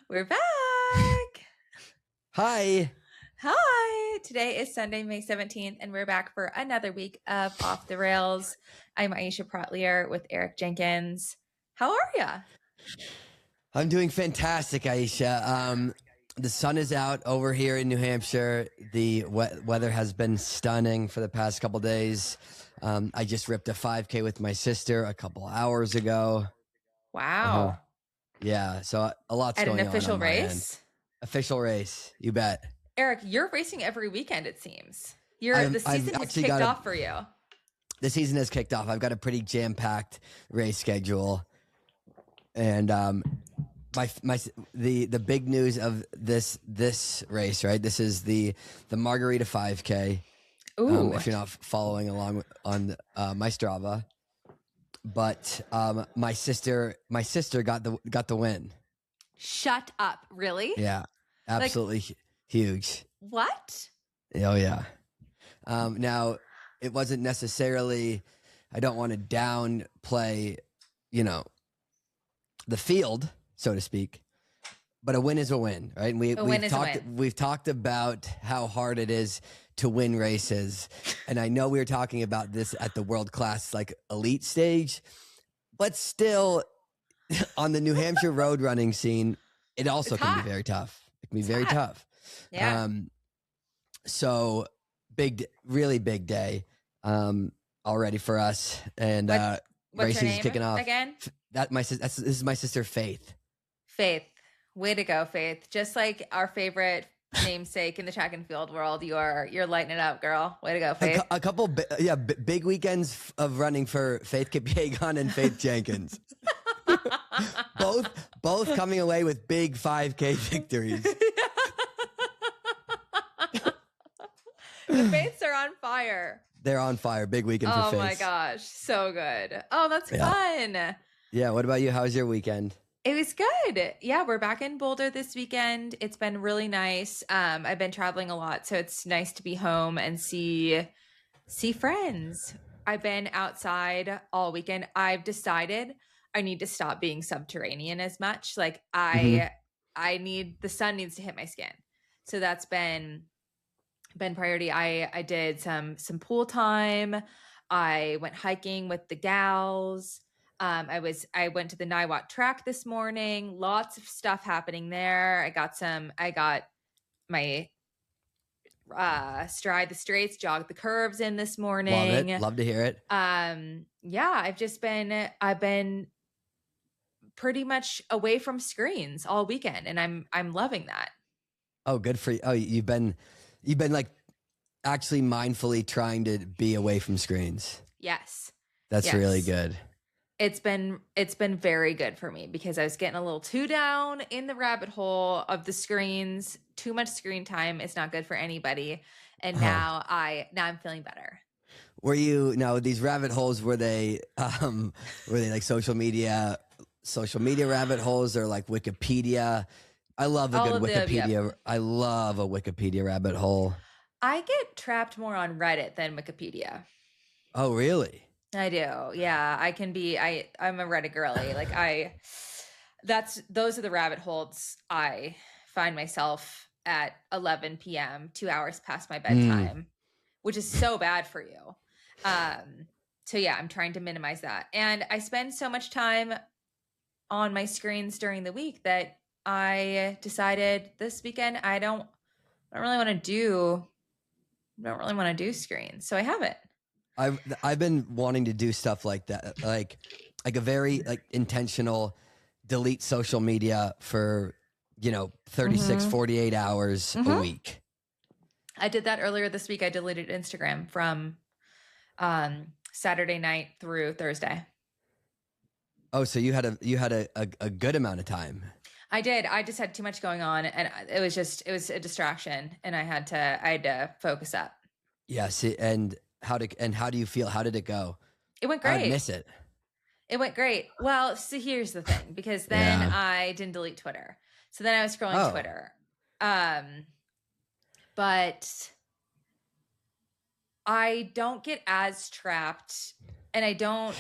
We're back. Hi. Hi. Today is Sunday, May 17th, and we're back for another week of Off the Rails. I'm Aisha Protlier with Eric Jenkins. How are ya? I'm doing fantastic, Aisha. The sun is out over here in New Hampshire. The weather has been stunning for the past couple days. I just ripped a 5K with my sister a couple hours ago. Wow. Yeah, so a lot's At going an official on my race? end. Official race, you bet. Eric, you're racing every weekend, it seems. The season I've has actually kicked off for you. The season has kicked off. I've got a pretty jam-packed race schedule. And the big news of this race, right? This is the Margarita 5K. Ooh. If you're not following along on my Strava, but my sister got the win. Shut up. Really? Yeah, absolutely huge. What? Oh yeah. Now it wasn't necessarily. I don't want to downplay, the field, so to speak. But a win is a win, right? And we've talked about how hard it is to win races. And I know we were talking about this at the world class, like elite stage, but still on the New Hampshire road running scene, it also can be very tough. It can be very tough. Yeah. So really big day already for us. And What's race her is name kicking off. again? This is my sister, Faith. Faith. Way to go, Faith. Just like our favorite namesake in the track and field world, you're lighting it up, girl. Way to go, Faith. A couple big weekends of running for Faith Kipyegon and Faith Jenkins. both coming away with big 5K victories. The Faiths are on fire. They're on fire. Big weekend for Faith. Oh my gosh. So good. Oh, that's fun. Yeah. What about you? How was your weekend? It was good. Yeah, we're back in Boulder this weekend. It's been really nice. I've been traveling a lot, so it's nice to be home and see friends. I've been outside all weekend. I've decided I need to stop being subterranean as much. Like the sun needs to hit my skin. So that's been priority. I did some pool time. I went hiking with the gals. I went to the Niwot track this morning. Lots of stuff happening there. I got my stride the straights, jog the curves in this morning. Love it. Love to hear it. Yeah, I've been pretty much away from screens all weekend, and I'm loving that. Oh, good for you. Oh, you've been like actually mindfully trying to be away from screens. Yes. That's really good. It's been very good for me because I was getting a little too down in the rabbit hole of the screens. Too much screen time is not good for anybody. And now I'm feeling better. Were you these rabbit holes, were they like social media rabbit holes or like Wikipedia? I love a good Wikipedia. Yep. I love a Wikipedia rabbit hole. I get trapped more on Reddit than Wikipedia. Oh, really? I do. Yeah, I can be. I'm a Reddit girly. Like those are the rabbit holes I find myself at 11 p.m., 2 hours past my bedtime, which is so bad for you. So yeah, I'm trying to minimize that. And I spend so much time on my screens during the week that I decided this weekend I don't really want to do screens. So I haven't. I've been wanting to do stuff like that, like a very intentional delete social media for 36, 48 hours a week. I did that earlier this week. I deleted Instagram from Saturday night through Thursday. Oh, so you had a good amount of time. I did. I just had too much going on, and it was a distraction, and I had to focus up. Yes, and how do you feel? How did it go? It went great. I miss it. It went great. Well, so here's the thing, because then I didn't delete Twitter. So then I was scrolling Twitter. But I don't get as trapped, and I don't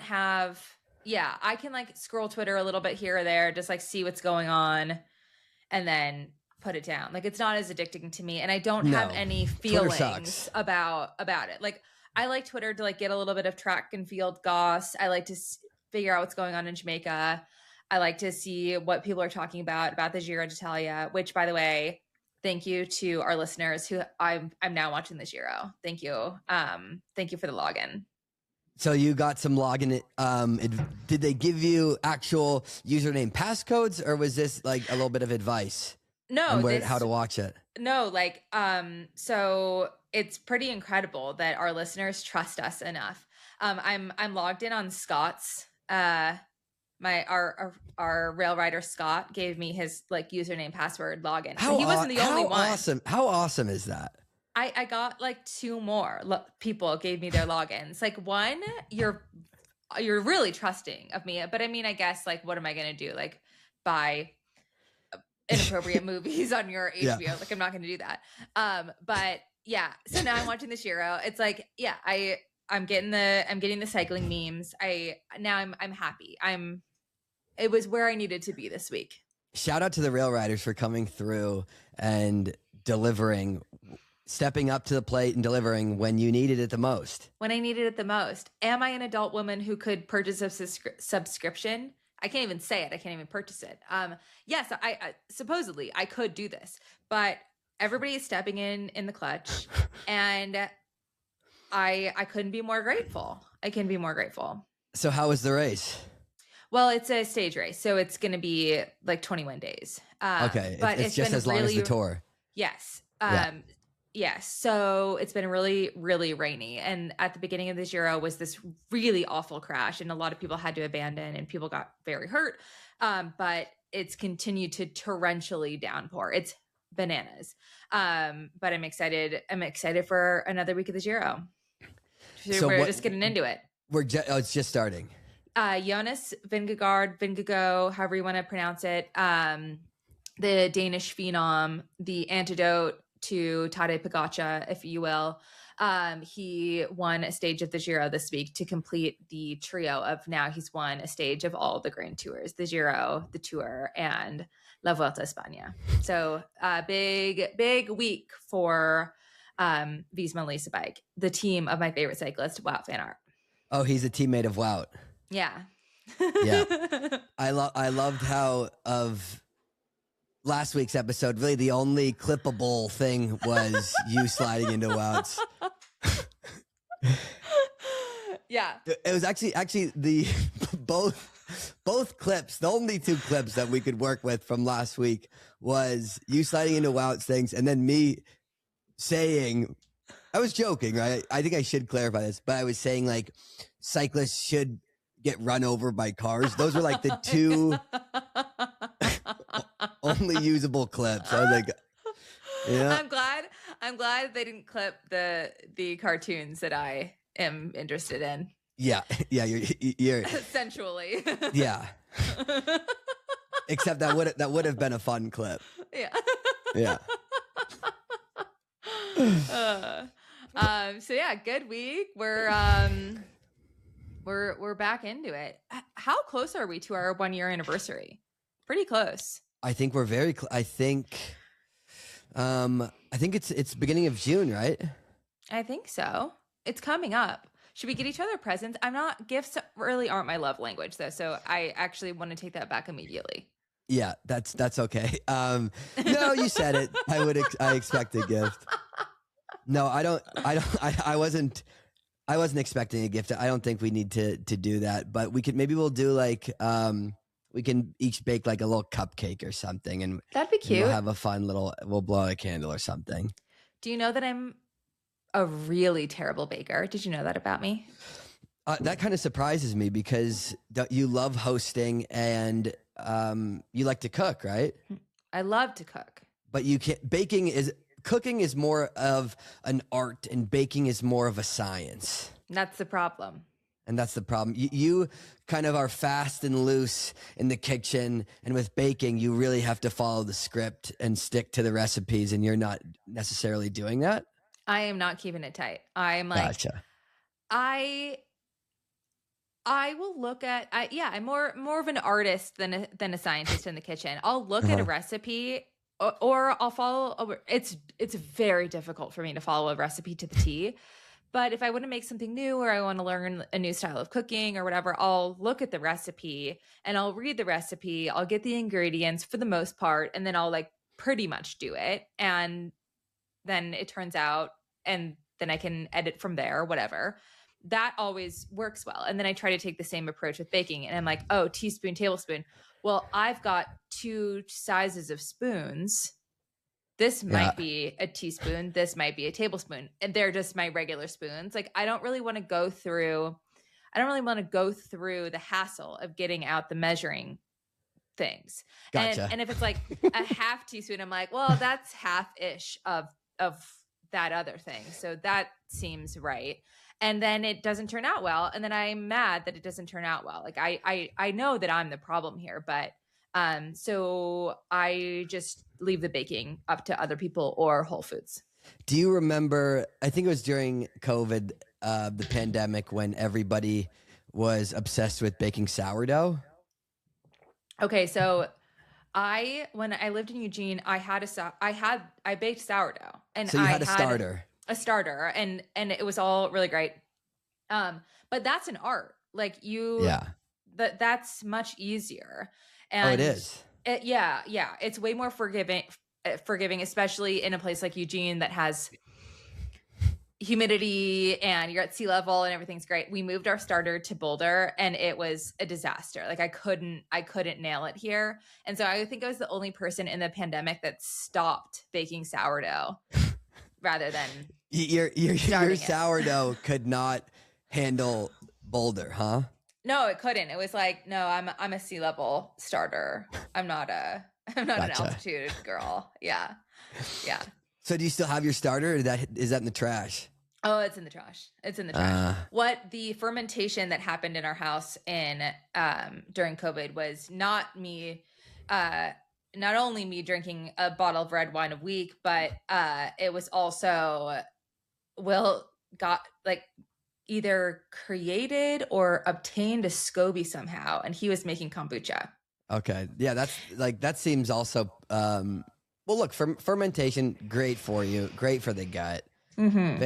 have Yeah, I can like scroll Twitter a little bit here or there, just like see what's going on and then put it down. Like it's not as addicting to me, and I don't have any feelings about it. Like I like Twitter to like get a little bit of track and field goss. I like to figure out what's going on in Jamaica. I like to see what people are talking about the Giro d'Italia, which by the way, thank you to our listeners who I'm now watching the Giro. Thank you. Thank you for the login. So you got some login. Did they give you actual username passcodes, or was this like a little bit of advice? No, how to watch it? No, like so it's pretty incredible that our listeners trust us enough. I'm logged in on Scott's. Our rail rider Scott gave me his like username password login. So he wasn't the only one. How awesome is that? I got like 2 more people gave me their logins. Like one, you're really trusting of me, but I mean, I guess like, what am I gonna do? Like buy inappropriate movies on your HBO? Yeah. Like I'm not gonna do that. But yeah. So now I'm watching the Giro. It's like, yeah, I'm getting the cycling memes. I'm happy. It was where I needed to be this week. Shout out to the rail riders for coming through and delivering. Stepping up to the plate and delivering when you needed it the most. When I needed it the most. Am I an adult woman who could purchase a subscription? I can't even say it. I can't even purchase it. Yes, I supposedly I could do this, but everybody is stepping in the clutch, and I couldn't be more grateful. I can be more grateful. So how was the race? Well, it's a stage race, so it's going to be like 21 days. Okay, but it's just as long as the tour. Yes. Yes. So it's been really, really rainy. And at the beginning of the Giro was this really awful crash, and a lot of people had to abandon and people got very hurt. But it's continued to torrentially downpour. It's bananas. But I'm excited. I'm excited for another week of the Giro. So we're just getting into it. It's just starting. Jonas Vingegaard, however you want to pronounce it. The Danish phenom, the antidote to Tadej Pogačar, if you will. He won a stage of the Giro this week to complete the trio of now he's won a stage of all the Grand Tours, the Giro, the Tour, and La Vuelta a España. So big week for Visma Lease Bike, the team of my favorite cyclist, Wout van Aert. Oh, he's a teammate of Wout. Yeah. Yeah. I loved how of last week's episode, really the only clippable thing was you sliding into Wout's. Yeah. It was actually the both clips, the only 2 clips that we could work with from last week was you sliding into Wout's things and then me saying, I was joking, right? I think I should clarify this, but I was saying like cyclists should get run over by cars. Those were like the 2 only usable clips. I was like, yeah. I'm glad they didn't clip the cartoons that I am interested in. Yeah. You're sensually. Yeah. Except that would have been a fun clip. Yeah. Yeah. So yeah, good week. We're back into it. How close are we to our 1-year anniversary? Pretty close. I think we're very I think it's beginning of June, right? I think so. It's coming up. Should we get each other presents? Gifts really aren't my love language though, so I actually want to take that back immediately. Yeah, that's okay. No, you said it. I expect a gift. No, I wasn't expecting a gift. I don't think we need to do that, but we'll do like we can each bake like a little cupcake or something, and that'd be cute. We'll have a fun we'll blow out a candle or something. Do you know that I'm a really terrible baker? Did you know that about me? That kind of surprises me because you love hosting and you like to cook, right? I love to cook. But cooking is more of an art and baking is more of a science. That's the problem. And that's the problem. You kind of are fast and loose in the kitchen, and with baking, you really have to follow the script and stick to the recipes, and you're not necessarily doing that. I am not keeping it tight. I'm like, gotcha. I will look at, I'm more of an artist than a scientist in the kitchen. I'll look at a recipe or I'll follow. It's very difficult for me to follow a recipe to the T. But if I want to make something new or I want to learn a new style of cooking or whatever, I'll look at the recipe and I'll read the recipe. I'll get the ingredients for the most part, and then I'll like pretty much do it. And then it turns out, and then I can edit from there or whatever. That always works well. And then I try to take the same approach with baking. And I'm like, oh, teaspoon, tablespoon. Well, I've got 2 sizes of spoons. This might be a teaspoon. This might be a tablespoon. And they're just my regular spoons. Like, I don't really want to go through the hassle of getting out the measuring things. Gotcha. And if it's like a half teaspoon, I'm like, well, that's half-ish of that other thing. So that seems right. And then it doesn't turn out well. And then I'm mad that it doesn't turn out well. Like I know that I'm the problem here, but so I just leave the baking up to other people or Whole Foods. Do you remember, I think it was during COVID, the pandemic, when everybody was obsessed with baking sourdough? Okay, so when I lived in Eugene, I baked sourdough, and so you had a starter, and it was all really great. But that's an art, like that's much easier. And it is. It's way more forgiving, especially in a place like Eugene that has humidity and you're at sea level and everything's great. We moved our starter to Boulder and it was a disaster. Like I couldn't nail it here. And so I think I was the only person in the pandemic that stopped baking sourdough rather than your sourdough could not handle Boulder, huh? No, it couldn't. It was like, no, I'm a sea level starter. I'm not Gotcha. an altitude girl. Yeah. Yeah. So do you still have your starter, or is that in the trash? Oh, it's in the trash. It's in the trash. What the fermentation that happened in our house during COVID was not only me drinking a bottle of red wine a week, but it was also Will got like either created or obtained a SCOBY somehow, and he was making kombucha. Okay. Yeah, that seems also well, look, fermentation, great for you, great for the gut. Mm-hmm.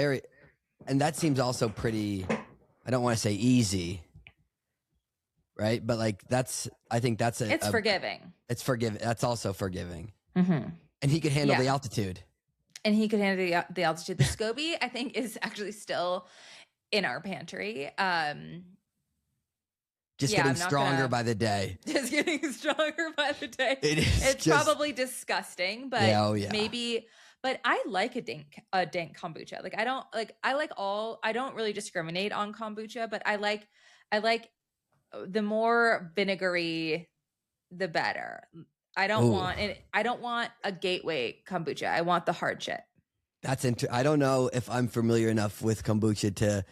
And that seems also pretty, I don't want to say easy, right? But like I think that's forgiving. It's forgiving. That's also forgiving. Mm-hmm. And he could handle the altitude. And he could handle the altitude. The SCOBY, I think, is actually still in our pantry. Getting stronger by the day. Just getting stronger by the day. It's probably disgusting, but maybe. But I like a dank kombucha. Like I don't really discriminate on kombucha, but I like the more vinegary, the better. I don't want a gateway kombucha. I want the hard shit. I don't know if I'm familiar enough with kombucha to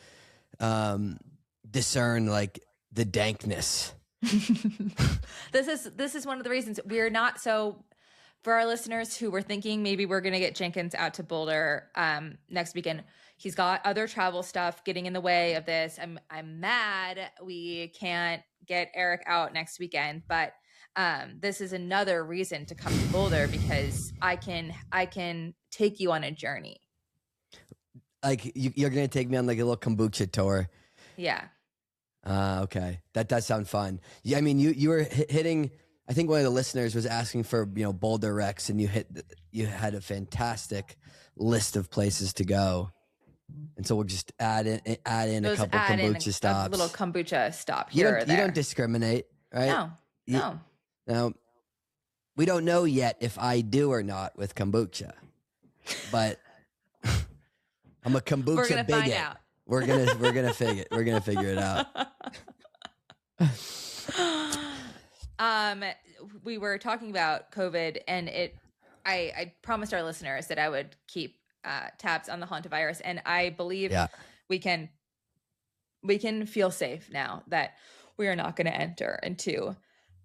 discern like the dankness. This is one of the reasons we're not so. For our listeners who were thinking maybe we're going to get Jenkins out to Boulder next weekend, he's got other travel stuff getting in the way of this. I'm mad we can't get Eric out next weekend, but this is another reason to come to Boulder because I can take you on a journey. Like you're going to take me on like a little kombucha tour. Yeah. Okay. That does sound fun. Yeah. I mean, you were hitting. I think one of the listeners was asking for, Boulder Rex, and you had a fantastic list of places to go. And so we'll just add in a couple kombucha stops. A little kombucha stop here or there. You don't discriminate, right? No. Now, we don't know yet if I do or not with kombucha, but I'm a kombucha We're gonna bigot. find out. We're gonna figure it out. We were talking about COVID, and I promised our listeners that I would keep tabs on the Hantavirus, and I believe we can feel safe now that we are not going to enter into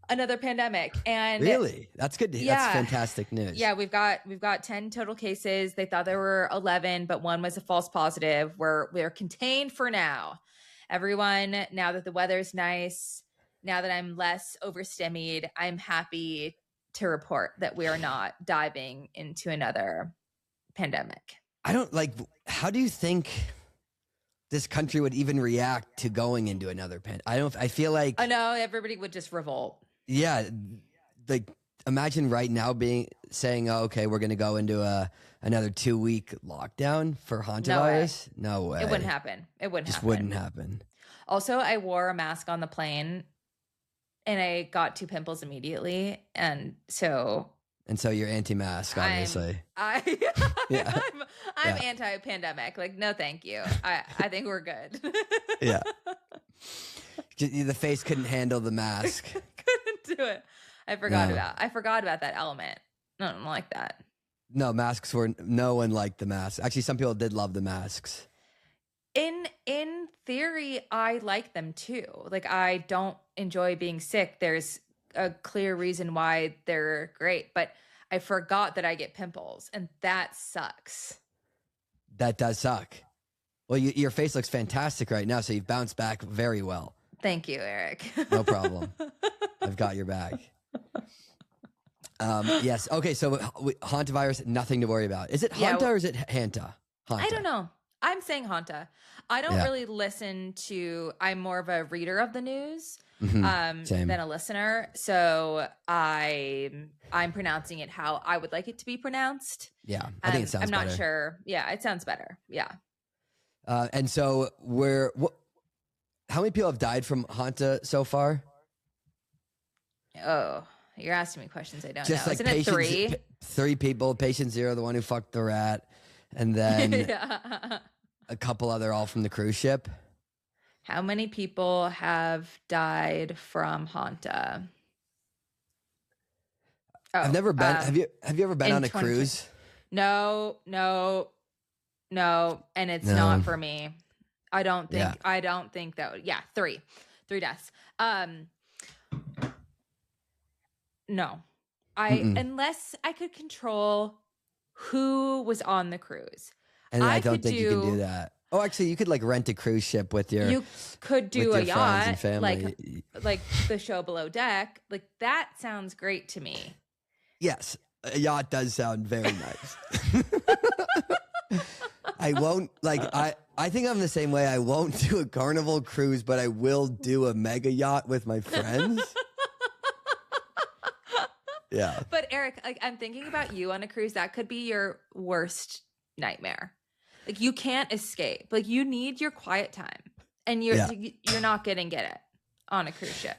another pandemic. And really, that's good. That's fantastic news. Yeah, we've got 10 total cases. They thought there were 11, but one was a false positive. We're contained for now. everyone, now that the weather's nice, now that I'm less overstimmied, I'm happy to report that we are not diving into another pandemic. I don't how do you think this country would even react to going into another pandemic? I feel like I know everybody would just revolt. Yeah. Like imagine right now saying, oh, okay, we're going to go into another 2-week lockdown for Hantavirus. No way. It wouldn't happen. Wouldn't happen. Also, I wore a mask on the plane and I got 2 pimples immediately. And so you're anti-mask, obviously. I'm anti-pandemic. Like, no, thank you. I think we're good. Yeah. The face couldn't handle the mask. Couldn't do it. I forgot about that element. I don't like that. No, masks no one liked the masks. Actually, some people did love the masks. In theory, I like them too. Like, I don't enjoy being sick. There's a clear reason why they're great, but I forgot that I get pimples, and that sucks. That does suck. Well, your face looks fantastic right now, so you've bounced back very well. Thank you, Eric. No problem. I've got your back. Yes. Okay. So Hantavirus, nothing to worry about. Is it Hanta or is it Hanta? Hanta. I don't know. I'm saying Hanta. I don't really listen to. I'm more of a reader of the news than a listener. So I'm pronouncing it how I would like it to be pronounced. Yeah, I think it sounds. I'm better. not sure. Yeah, it sounds better. Yeah. And so how many people have died from Hanta so far? Oh, you're asking me questions I don't Just know. like Isn't it 3? 3 people. Patient 0, the one who fucked the rat, and then a couple other all from the cruise ship. How many people have died from Hanta? Oh, I've never been. Have you ever been on a cruise? No, and it's not for me. I don't think. Yeah. I don't think that. Yeah, 3 deaths. No, unless I could control who was on the cruise. And I don't think you can do that. Oh, actually, you could like rent a cruise ship with your. You could do a yacht, like the show Below Deck. Like that sounds great to me. Yes, a yacht does sound very nice. I won't I think I'm the same way. I won't do a Carnival cruise, but I will do a mega yacht with my friends. Yeah. But Eric, like I'm thinking about you on a cruise. That could be your worst nightmare. Like you can't escape. Like you need your quiet time, and you're not gonna get it on a cruise ship.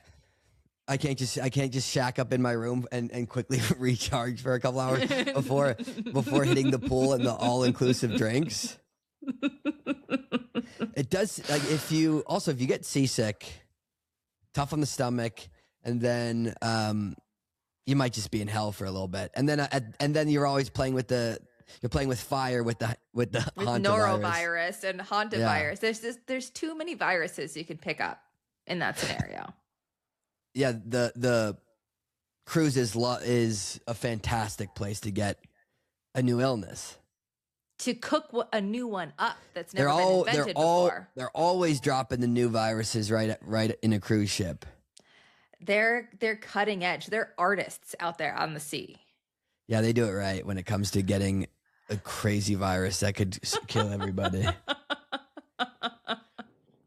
I can't just shack up in my room and quickly recharge for a couple hours before hitting the pool and the all-inclusive drinks. It does if you get seasick, tough on the stomach, and then you might just be in hell for a little bit, and then you're always playing with fire with norovirus and Hantavirus. Yeah. There's too many viruses you could pick up in that scenario. Yeah, the cruise is a fantastic place to get a new illness. To cook a new one up that's never been invented before. They're always dropping the new viruses right in a cruise ship. They're cutting edge. They're artists out there on the sea. Yeah, they do it right when it comes to getting a crazy virus that could kill everybody.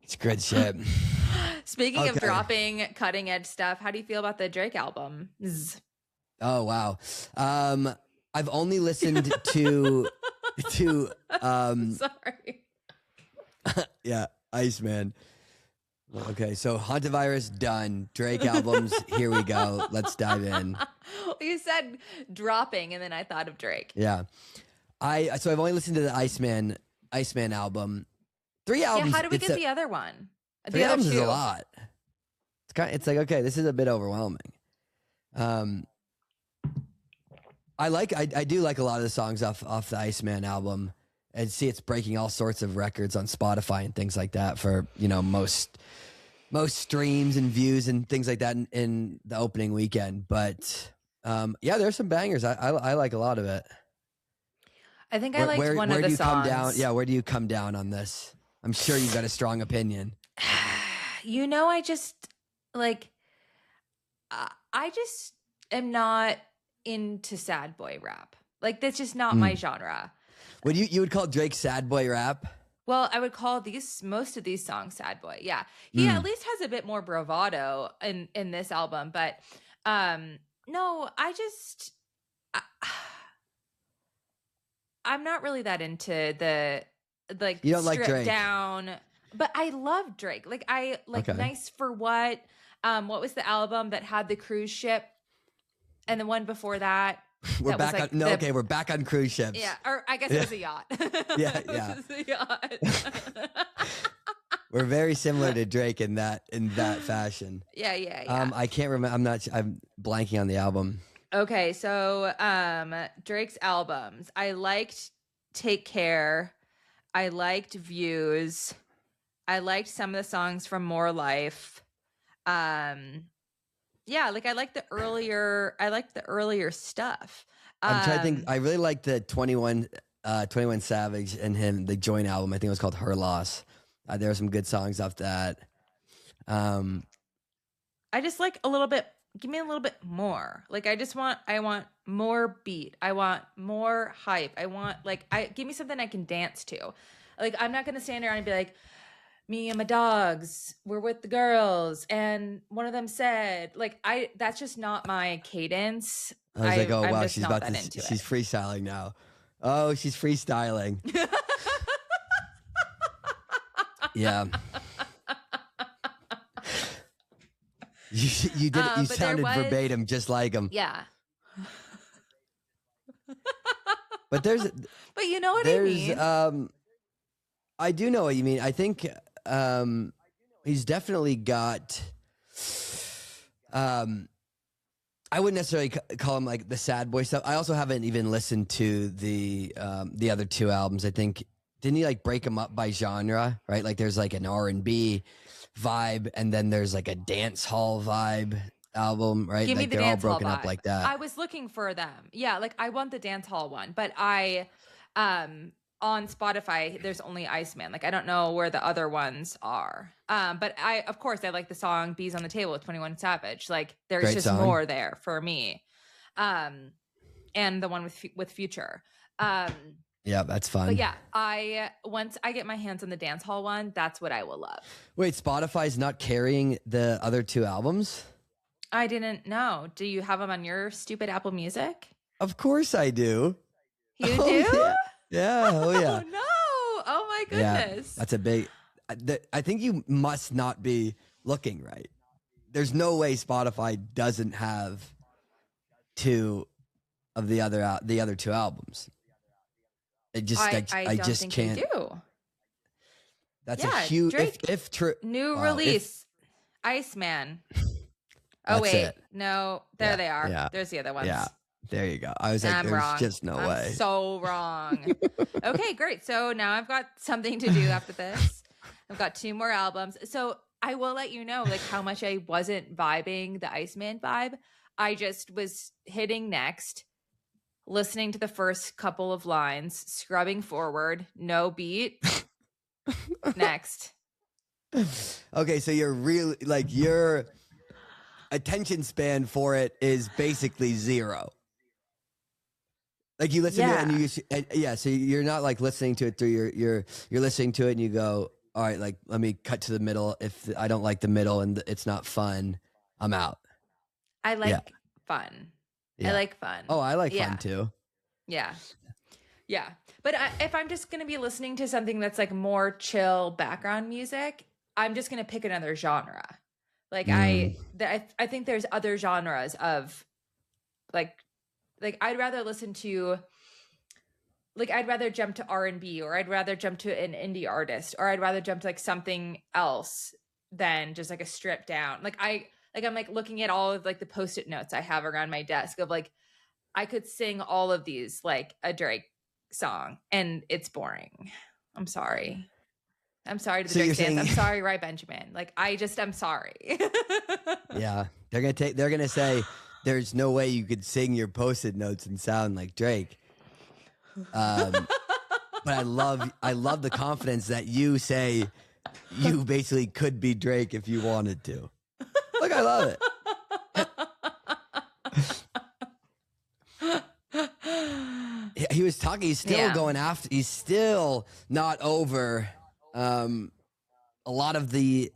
It's good shit. Speaking of dropping cutting edge stuff, how do you feel about the Drake album? Oh wow. I've only listened to sorry. Yeah, Iceman. Okay, so Hantavirus done. Drake albums, here we go. Let's dive in. You said dropping, and then I thought of Drake. Yeah, so I've only listened to the Iceman album. 3 albums. Yeah, how do we get the other one? 3 albums is a lot. It's like, okay, this is a bit overwhelming. I do like a lot of the songs off the Iceman album, and see it's breaking all sorts of records on Spotify and things like that for most streams and views and things like that in the opening weekend. But there's some bangers. I like a lot of it. I think I liked one of the songs. Where do you come down on this? I'm sure you've got a strong opinion. I just like, I just am not into sad boy rap. Like, that's just not my genre. Would you would call Drake sad boy rap? Well, I would call most of these songs sad boy. Yeah. He at least has a bit more bravado in this album, but no, I'm not really that into the like you don't stripped like Drake down, but I love Drake. Like I like Nice for What? What was the album that had the cruise ship? And the one before that? We're back on. No, okay, we're back on cruise ships. Yeah, or I guess it was a yacht. Yeah. It was a yacht. We're very similar to Drake in that fashion. Yeah. I can't remember. I'm blanking on the album. Okay, so Drake's albums. I liked Take Care. I liked Views. I liked some of the songs from More Life. Yeah, like I like the earlier stuff. I'm trying to think. I really like the 21 Savage and him, the joint album. I think it was called Her Loss. There are some good songs off that. I just like a little bit. Give me a little bit more. Like I want more beat. I want more hype. I want give me something I can dance to. Like I'm not gonna stand there and be like, me and my dogs were with the girls and one of them said that's just not my cadence. I was like, oh wow, she's about to she's freestyling now. Oh, she's freestyling. Yeah. You did it. You sounded verbatim just like him. Yeah. But you know what I mean? I do know what you mean. I think he's definitely got I wouldn't necessarily call him like the sad boy stuff. I also haven't even listened to the other two albums. I think didn't he like break them up by genre, right? Like there's like an R&B vibe and then there's like a dance hall vibe album, right? Give me the they're dance all broken hall up vibe. like that. I was looking for them. Yeah, like I want the dance hall one, but I on Spotify, there's only Iceman. Like, I don't know where the other ones are. But of course, I like the song Bees on the Table with 21 Savage. Like, there's Great just song. more there for me. And the one with Future. Yeah, that's fun. But yeah, once I get my hands on the dance hall one, that's what I will love. Wait, Spotify's not carrying the other two albums? I didn't know. Do you have them on your stupid Apple Music? Of course I do. You do? Yeah. Oh, yeah. Oh, no. Oh, my goodness. Yeah, that's a big... I think you must not be looking right. There's no way Spotify doesn't have two of the other two albums. It just I don't just think can't. They do. That's a huge if true new release. Iceman. Oh wait, it. no, there they are. Yeah. There's the other ones. Yeah, there you go. I was like, there's wrong. just no way. So wrong. Okay, great. So now I've got something to do after this. I've got 2 more albums. So I will let you know like how much I wasn't vibing the Iceman vibe. I just was hitting next, listening to the first couple of lines, scrubbing forward, no beat. Next. Okay, so you're really like your attention span for it is basically 0. Like you listen to it and so you're not like listening to it through you're listening to it and you go, all right, like let me cut to the middle. If I don't like the middle and it's not fun, I'm out. I like fun. Yeah. I like fun. Oh, I like fun too. Yeah. Yeah. But if I'm just going to be listening to something that's like more chill background music, I'm just going to pick another genre. Like I think there's other genres of like I'd rather listen to like I'd rather jump to R&B or I'd rather jump to an indie artist or I'd rather jump to like something else than just like a stripped down. I'm like looking at all of like the Post-it notes I have around my desk of like I could sing all of these like a Drake song and it's boring. I'm sorry to the Drake fans. I'm sorry, Ry Benjamin. Like I'm sorry. Yeah. They're gonna say there's no way you could sing your Post-it notes and sound like Drake. But I love the confidence that you say you basically could be Drake if you wanted to. Look, I love it. He was talking. He's still going after. He's still not over a lot of the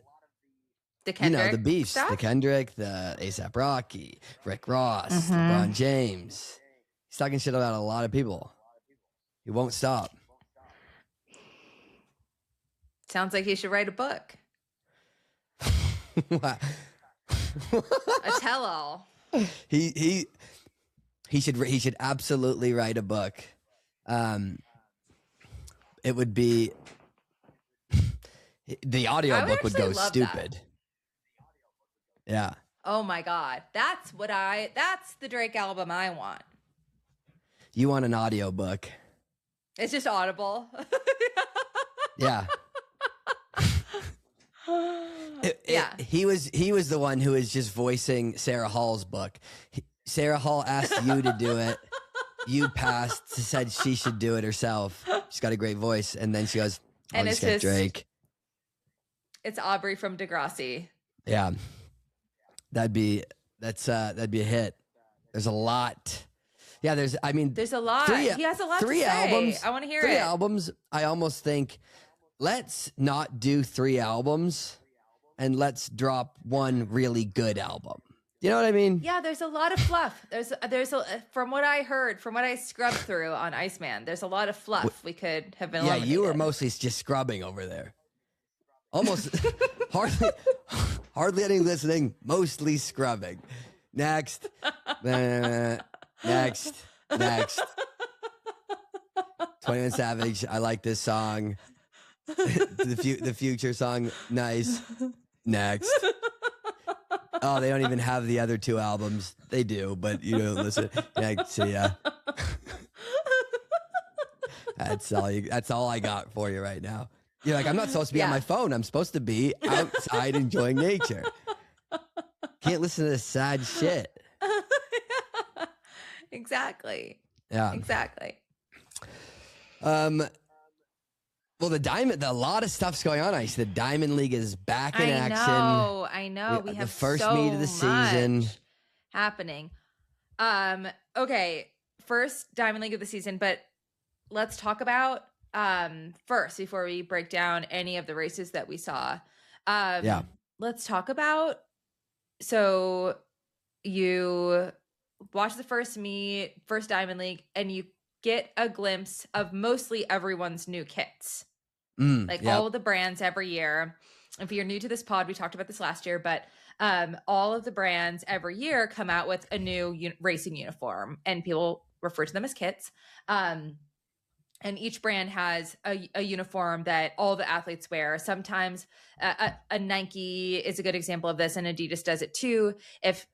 Kendrick, the beefs, stuff? the Kendrick, the A$AP Rocky, Rick Ross, LeBron James. He's talking shit about a lot of people. He won't stop. Sounds like he should write a book. A tell-all. He should absolutely write a book. It would be the audiobook would go stupid. That. Yeah. Oh my God. That's the Drake album I want. You want an audiobook. It's just Audible. Yeah. He was the one who was just voicing Sarah Hall's book. Sarah Hall asked you to do it. You passed, said she should do it herself. She's got a great voice. And then she goes, I'll just get Drake. It's Aubrey from Degrassi. Yeah. That'd be a hit. There's a lot. Yeah, there's a lot. He has a lot to say. Albums. I want to hear it. 3 albums. I almost think let's not do 3 albums and let's drop one really good album. You know what I mean? Yeah, there's a lot of fluff. From what I heard, from what I scrubbed through on Iceman, there's a lot of fluff we could have been eliminated. Yeah, you were mostly just scrubbing over there. Almost hardly any listening, mostly scrubbing. Next. Next. 21 Savage, I like this song. The Future song, nice. Next. Oh, they don't even have the other 2 albums. They do, but you don't listen. Yeah. That's all I got for you right now. You're like, I'm not supposed to be on my phone. I'm supposed to be outside enjoying nature. Can't listen to this sad shit. Exactly. Yeah. Exactly. Well, a lot of stuff's going on, Aisha. The Diamond League is back in action. I know. We have the first meet of the season happening. Okay, first Diamond League of the season, but let's talk about first before we break down any of the races that we saw. Let's talk about. So you watch the first meet, first Diamond League, and you get a glimpse of mostly everyone's new kits. All of the brands every year. If you're new to this pod, we talked about this last year, but all of the brands every year come out with a new racing uniform, and people refer to them as kits. And each brand has a uniform that all the athletes wear. Sometimes a Nike is a good example of this, and Adidas does it too. If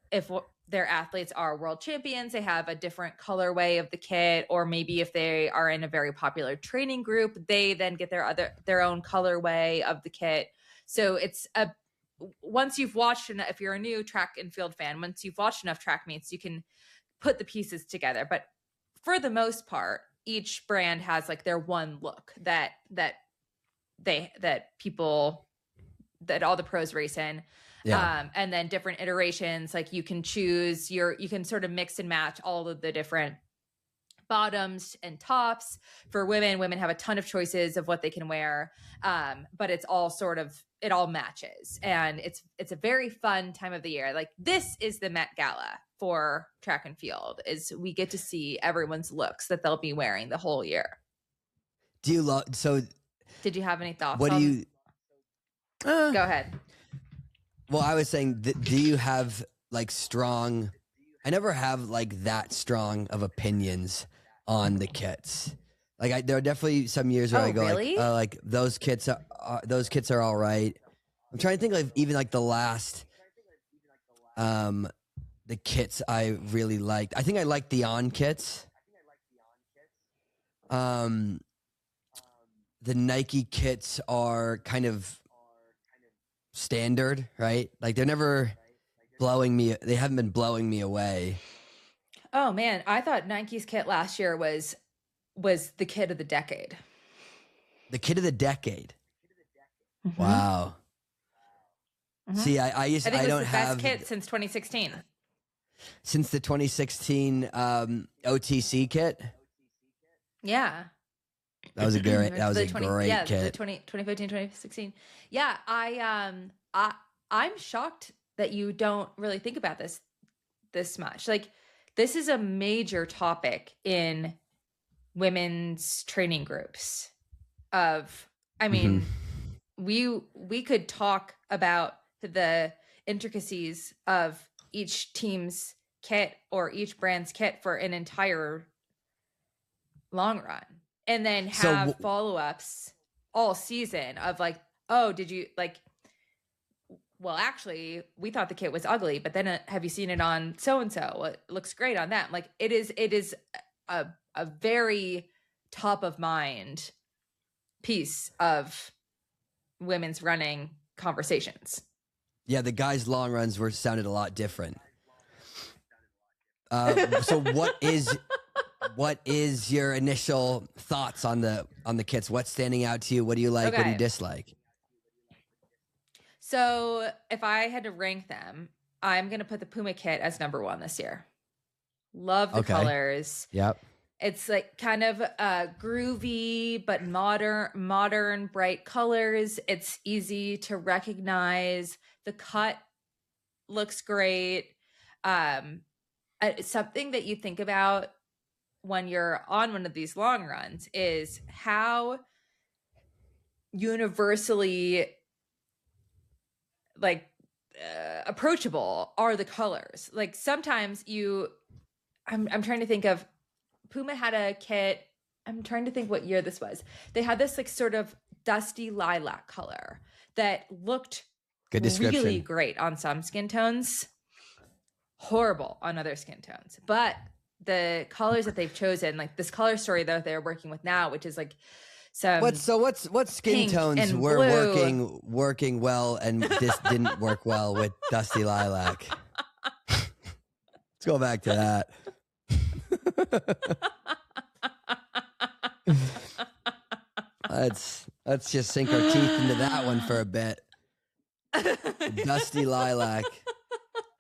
their athletes are world champions, they have a different colorway of the kit, or maybe if they are in a very popular training group, they then get their own colorway of the kit. So it's once you've watched enough, if you're a new track and field fan, once you've watched enough track meets, you can put the pieces together. But for the most part, each brand has like their one look that all the pros race in. Yeah. And then different iterations, like you can choose you can sort of mix and match all of the different bottoms and tops. For women have a ton of choices of what they can wear. But it's all it all matches. And it's a very fun time of the year. Like, this is the Met Gala for track and field, is we get to see everyone's looks that they'll be wearing the whole year. Did you have any thoughts? Go ahead. Well, I was saying, do you have like strong? I never have like that strong of opinions on the kits. Like, there are definitely some years where I go, really? like those kits are all right. I'm trying to think of even like the last, the kits I really liked. I think I liked the On kits. The Nike kits are kind of standard, right? Like, they're never they haven't been blowing me away. Oh man, I thought Nike's kit last year was the kit of the decade. The kit of the decade. Mm-hmm. Wow. Mm-hmm. See, I think it was don't the have best kit since 2016. Since the 2016 OTC kit. Yeah. That was a great. That was a great kit. The 2015, 2016. Yeah, I'm shocked that you don't really think about this much. Like, this is a major topic in women's training groups. I mean, we could talk about the intricacies of each team's kit or each brand's kit for an entire long run, and then have follow-ups all season of like, oh, did you like, well, actually we thought the kit was ugly, but then have you seen it on so and so? It looks great on them. Like, it is a very top of mind piece of women's running conversations. Yeah, the guys' long runs sounded a lot different. So what is your initial thoughts on the kits? What's standing out to you? What do you like? Okay. What do you dislike? So if I had to rank them, I'm going to put the Puma kit as number 1 this year. Love the colors. Yep. It's like kind of groovy, but modern, bright colors. It's easy to recognize. The cut looks great. Something that you think about when you're on one of these long runs is how universally approachable are the colors. Like, sometimes I'm trying to think of, Puma had a kit, I'm trying to think what year this was. They had this like sort of dusty lilac color that looked really great on some skin tones, horrible on other skin tones. But the colors that they've chosen, like this color story that they're working with now, which is like what skin tones were working well, and this didn't work well with dusty lilac. Let's go back to that. Let's just sink our teeth into that one for a bit. Dusty lilac.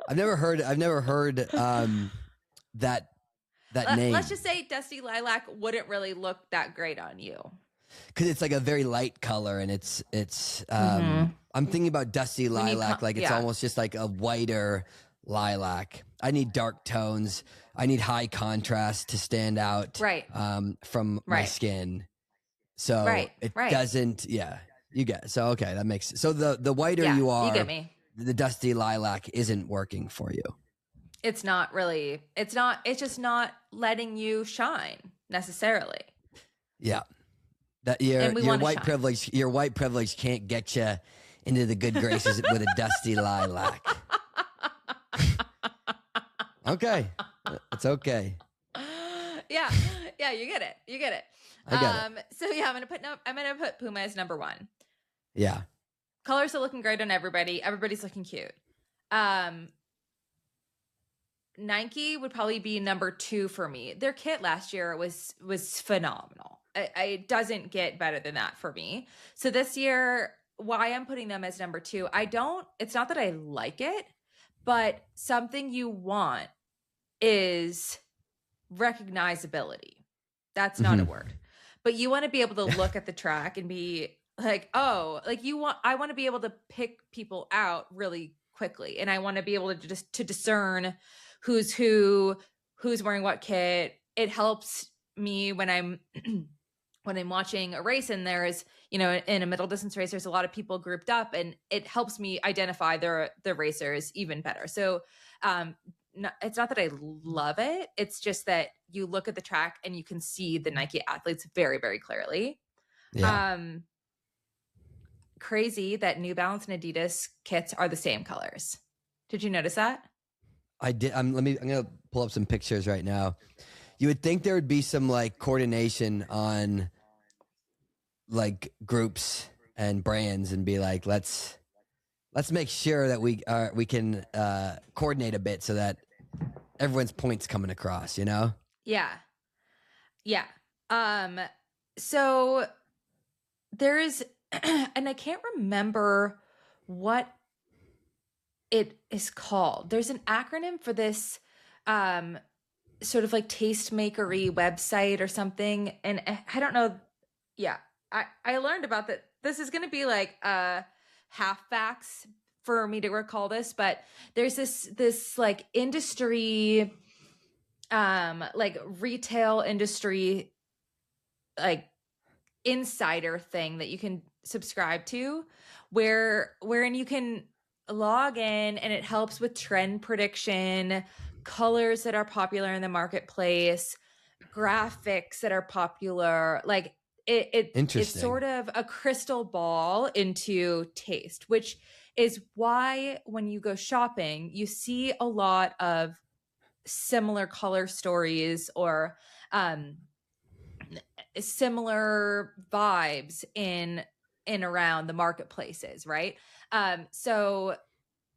I've never heard that name. Let's just say dusty lilac wouldn't really look that great on you, because it's like a very light color, and it's I'm thinking about dusty lilac like it's almost just like a whiter lilac. I need dark tones. I need high contrast to stand out from my skin. So it doesn't. Yeah, you get. So okay, that makes. So the whiter you are, you get me. The dusty lilac isn't working for you. It's not really. It's just not letting you shine necessarily. Yeah, that your white privilege. Your white privilege can't get you into the good graces with a dusty lilac. Okay, it's okay. Yeah, you get it. You get it. I get it. So yeah, I'm gonna put Puma as number 1. Yeah. Colors are looking great on everybody. Everybody's looking cute. Nike would probably be number 2 for me. Their kit last year was phenomenal. It doesn't get better than that for me. So this year, why I'm putting them as number 2, it's not that I like it, but something you want is recognizability. That's not a word. But you want to be able to look at the track and be like, oh, like I want to be able to pick people out really quickly. And I want to be able to just to discern who's wearing what kit. It helps me when I'm watching a race and there's, in a middle distance race, there's a lot of people grouped up, and it helps me identify the racers even better. So it's not that I love it. It's just that you look at the track and you can see the Nike athletes very, very clearly. Yeah. Crazy that New Balance and Adidas kits are the same colors. Did you notice that? I did. I'm going to pull up some pictures right now. You would think there would be some like coordination on like groups and brands and be like, let's make sure that we can coordinate a bit so that everyone's points coming across, Yeah. So there is and I can't remember what it is called. There's an acronym for this sort of like tastemakery website or something. And I don't know. Yeah. I learned about that. This is going to be like half facts for me to recall this, but there's this like industry, like retail industry, like insider thing that you can subscribe to wherein you can log in and it helps with trend prediction, colors that are popular in the marketplace, graphics that are popular. Like it's sort of a crystal ball into taste, which is why when you go shopping, you see a lot of similar color stories or similar vibes in around the marketplaces, right? So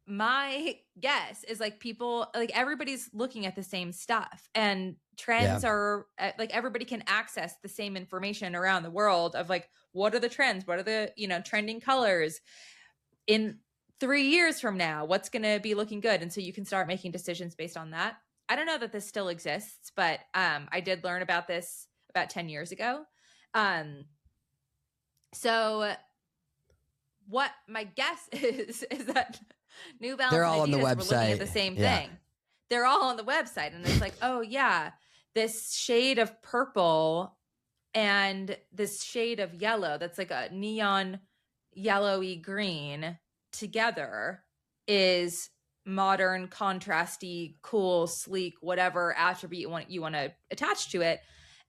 my guess is like people, like everybody's looking at the same stuff, and trends are like everybody can access the same information around the world of like, what are the trends? What are the, trending colors in 3 years from now? What's going to be looking good? And so you can start making decisions based on that. I don't know that this still exists, but I did learn about this about 10 years ago. So what my guess is that New Balance they're all and Adidas on the were website. looking at the same thing. They're all on the website, and it's like, oh yeah, this shade of purple and this shade of yellow that's like a neon yellowy green together is modern, contrasty, cool, sleek, whatever attribute you want to attach to it.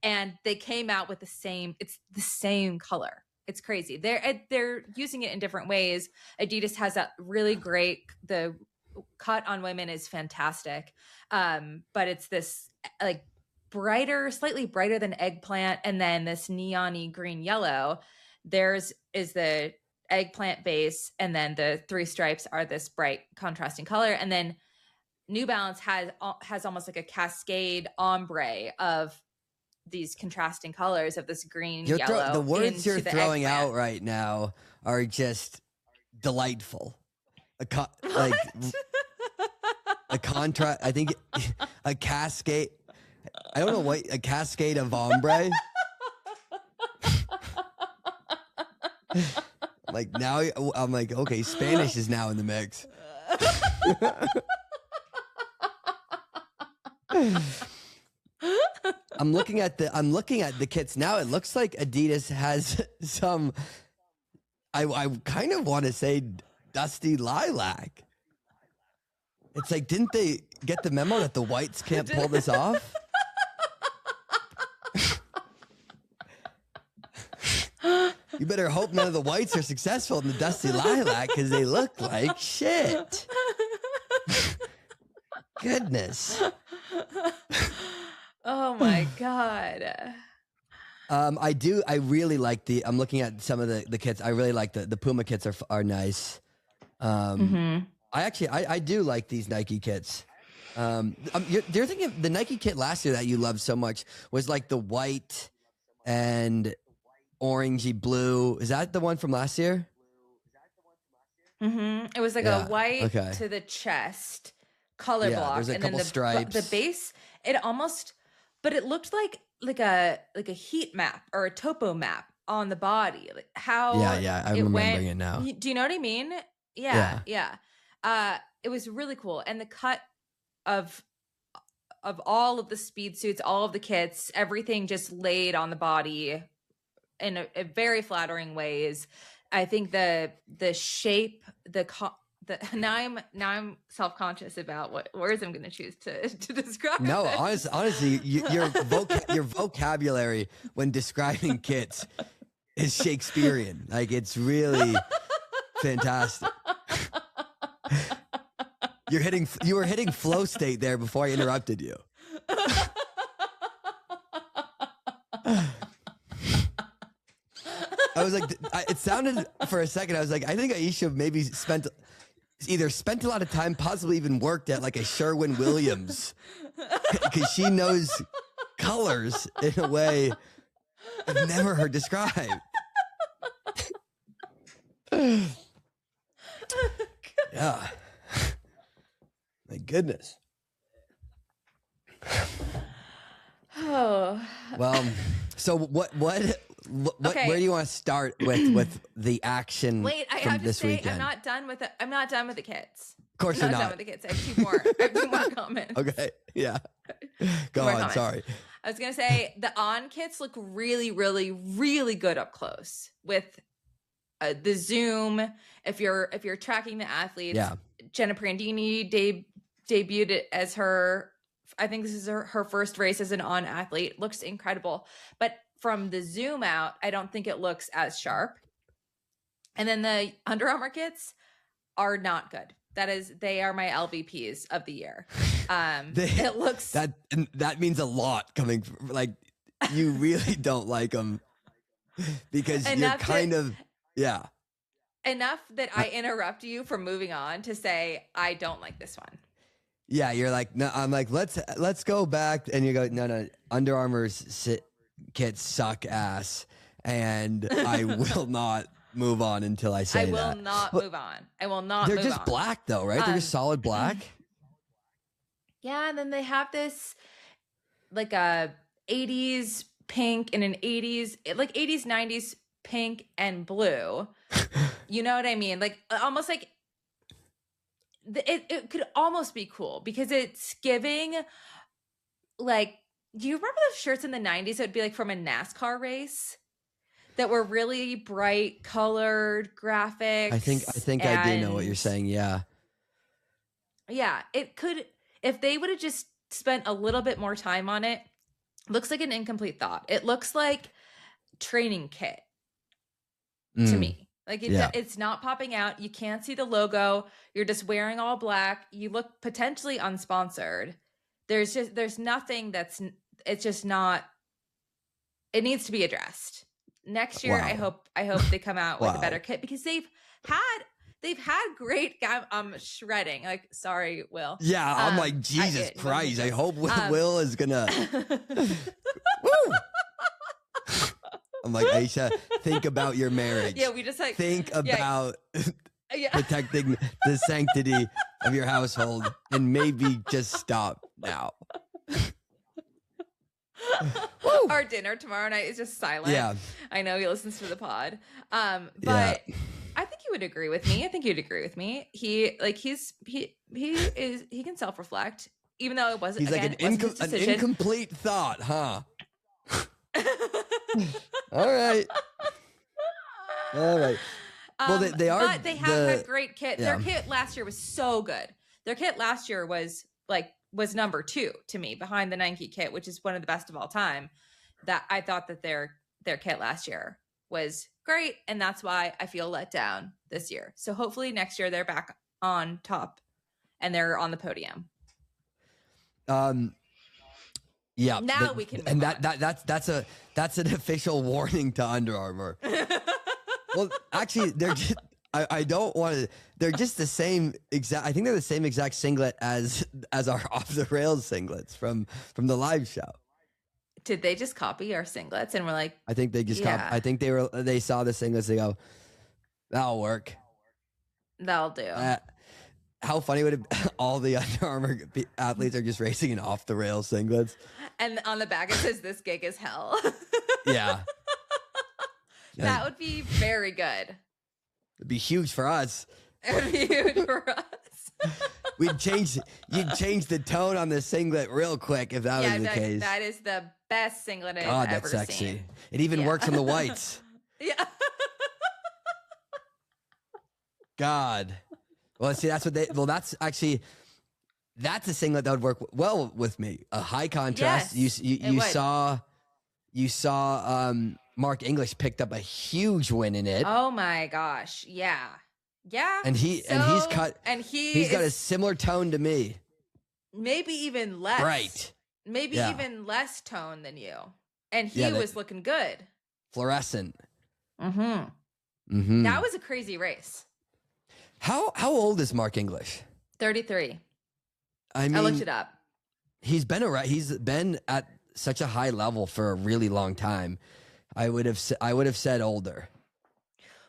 And they came out with it's the same color. It's crazy. They're using it in different ways. Adidas has that really great, the cut on women is fantastic. But it's this like brighter, slightly brighter than eggplant, and then this neon-y green yellow. Theirs is the eggplant base, and then the three stripes are this bright contrasting color. And then New Balance has almost like a cascade ombre of these contrasting colors of this green, yellow. The words you're throwing out right now are just delightful. Like a contrast. I think a cascade. I don't know what a cascade of ombre. Like now, I'm like, okay, Spanish is now in the mix. I'm looking at the kits now. It looks like Adidas has some. I kind of want to say dusty lilac. It's like, didn't they get the memo that the whites can't pull this off? You better hope none of the whites are successful in the dusty lilac because they look like shit. Goodness. Oh my God. I really like I'm looking at some of the kits. I really like the Puma kits are nice. I do like these Nike kits. You're thinking of the Nike kit last year that you loved so much was like the white and orangey blue. Is that the one from last year? It was like a white to the chest color block. There's a couple stripes. The base, but it looked like a heat map or a topo map on the body. Like how I'm remembering it now. Do you know what I mean? Yeah. It was really cool. And the cut of all of the speed suits, all of the kits, everything just laid on the body in a very flattering ways. I think the shape, now I'm self-conscious about what words I'm going to choose to describe. No, this. honestly, your vocabulary when describing kits is Shakespearean. Like it's really fantastic. You were hitting flow state there before I interrupted you. I was like, it sounded for a second. I was like, I think Aisha maybe spent a lot of time, possibly even worked at like a Sherwin-Williams, because she knows colors in a way I've never heard described. Yeah. My goodness. Oh. Well, so what okay. Where do you want to start with the action? Wait, I from have to this say weekend? I'm not done with it. I'm not done with the kids. Of course I'm you're not done with the kids. I have two more. I have two more comments. Okay. Yeah. Go on. Comments. Sorry. I was gonna say the on kits look really, really, really good up close with the zoom. If you're tracking the athletes, yeah. Jenna Prandini debuted it as her. I think this is her first race as an on athlete. Looks incredible, but from the zoom out, I don't think it looks as sharp. And then the Under Armour kits are not good. They are my LVPs of the year. It looks that means a lot coming from, like, you really don't like them because you're kind of enough that I interrupt you from moving on to say I don't like this one. Yeah, you're like, no, I'm like, let's go back, and you go, no, Under Armour's kits suck ass, and I will not move on until I say that. I will not move on. I will not. They're move just on. black though, right? They're just solid black. Yeah, and then they have this like a 80s pink and an 80s 90s pink and blue. You know what I mean? Like almost like it could almost be cool because it's giving like, do you remember those shirts in the 90s that would be like from a NASCAR race that were really bright colored graphics? I think I do know what you're saying. Yeah. Yeah, it could, if they would have just spent a little bit more time on it. Looks like an incomplete thought. It looks like training kit to me. Like it's not popping out. You can't see the logo. You're just wearing all black. You look potentially unsponsored. There's nothing it's just not, it needs to be addressed. Next year, wow. I hope they come out with a better kit because they've had great. I'm shredding. Like, sorry, Will. Yeah, I'm like, Jesus Christ. I hope Will is gonna. Woo! I'm like, Aisha, think about your marriage. Yeah, we just like think about protecting the sanctity of your household, and maybe just stop now. Our dinner tomorrow night is just silent. Yeah, I know he listens to the pod. But I think you would agree with me. I think you'd agree with me. He can self-reflect, even though it wasn't. He's again, like an incomplete thought, huh? All right. Well, they are. But they have a great kit. Yeah. Their kit last year was so good. Their kit last year was number 2 to me behind the Nike kit, which is one of the best of all time. That I thought that their kit last year was great, and that's why I feel let down this year. So hopefully next year they're back on top and they're on the podium. Yeah. Now we can move on. That's an official warning to Under Armour. Well, actually, they're just, I don't want to. They're just the same exact. I think they're the same exact singlet as our Off the Rails singlets from the live show. Did they just copy our singlets and we're like? I think they just I think they saw the singlets. They go, that'll work. That'll do. How funny would it be? All the Under Armour athletes are just racing in Off the Rails singlets. And on the back it says, "This gig is hell." Yeah. That would be very good. It'd be huge for us. It would be huge for us. You'd change the tone on the singlet real quick if that was the case. That is the best singlet I've ever seen. God, that's sexy. It even works on the whites. Yeah. God. Well, see, that's a singlet that would work well with me. A high contrast. Yes, you saw Mark English picked up a huge win in it. Oh my gosh. Yeah. Yeah. And he's got a similar tone to me. Maybe even less. Right. Maybe even less tone than you. And he was looking good. Fluorescent. Mm-hmm. Mm-hmm. That was a crazy race. How old is Mark English? 33. I mean, I looked it up. He's been at such a high level for a really long time. I would have said older.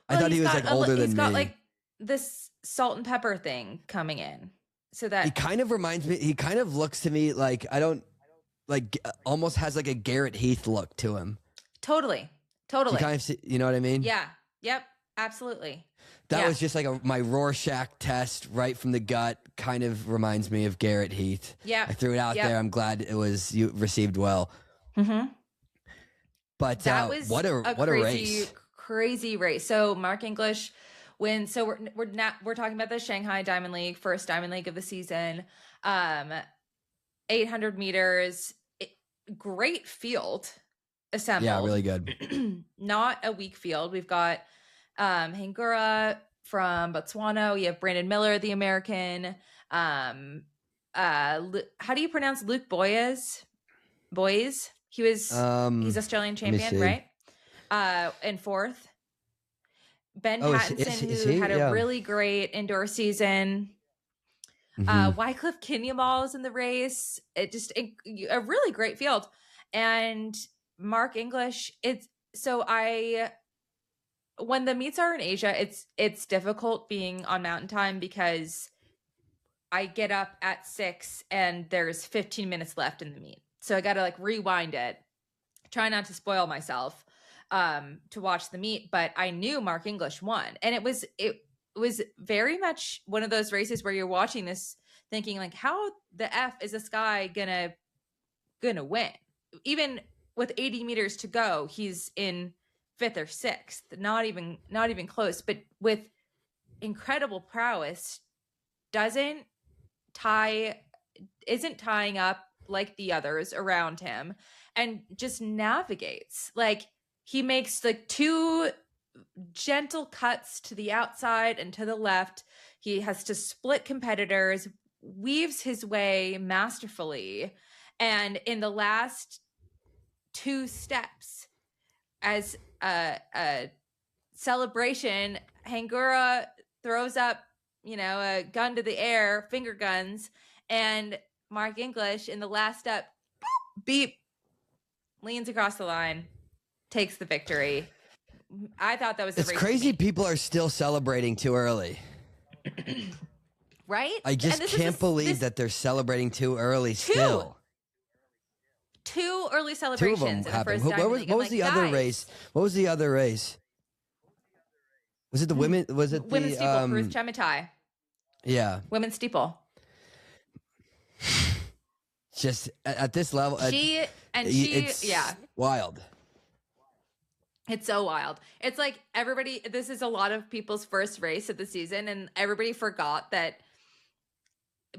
I thought he was like older than me. He's got like this salt and pepper thing coming in, so that he kind of reminds me. He kind of looks to me like almost has like a Garrett Heath look to him. Totally. You kind of see, you know what I mean? Yeah. Yep. Absolutely. That was just like my Rorschach test right from the gut. Kind of reminds me of Garrett Heath. Yeah. I threw it out there. I'm glad you received well. Mm-hmm. But that was what a race. Crazy race. So Mark English wins. So we're talking about the Shanghai Diamond League, first Diamond League of the season. 800 meters, great field assembled. Yeah, really good. Not a weak field. We've got Hangura from Botswana. We have Brandon Miller, the American. How do you pronounce Luke Boyes? He was he's Australian champion, right? In fourth. Ben Pattinson, who had a really great indoor season. Wycliffe Kinyamal is in the race. It just a really great field. And Mark English, when the meets are in Asia, it's difficult being on mountain time because I get up at 6 and there's 15 minutes left in the meet. So I got to like rewind it, try not to spoil myself to watch the meet. But I knew Mark English won. And it was very much one of those races where you're watching this thinking like, how the F is this guy gonna win? Even with 80 meters to go, he's in 5th or 6th, not even close, but with incredible prowess, isn't tying up like the others around him and just navigates. Like he makes like 2 gentle cuts to the outside and to the left. He has to split competitors, weaves his way masterfully. And in the last 2 steps, as a celebration, Hangura throws up, a gun to the air, finger guns, and Mark English in the last step, beep, leans across the line, takes the victory. I thought that was it's crazy. People are still celebrating too early. Right? I just can't believe that they're celebrating too early still. 2 early celebrations. 2 of them in happened. The first what was the other race? What was the other race? Was it the women? Was it women's the steeple? Ruth Chemitai. Yeah, women's steeple. Just at this level, it's wild. It's so wild. It's like everybody. This is a lot of people's first race of the season, and everybody forgot that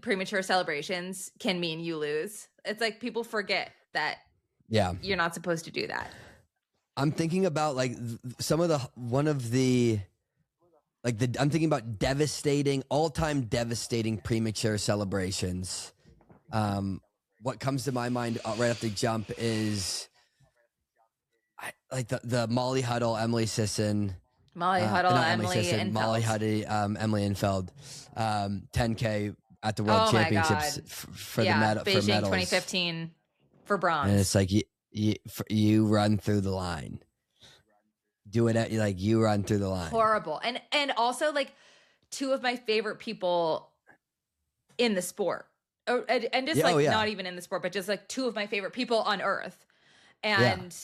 premature celebrations can mean you lose. It's like people forget that. Yeah, you're not supposed to do that. I'm thinking about like I'm thinking about all-time devastating premature celebrations. What comes to my mind right off the jump is the Molly Huddle, Emily Sisson. Molly Huddle, Emily Infeld. Molly Huddle, Emily Infeld. 10K at the World Championships for the medal. Beijing 2015 for bronze. And it's like you run through the line. Do it you run through the line. Horrible. And also like 2 of my favorite people in the sport. And just not even in the sport, but just like 2 of my favorite people on earth. And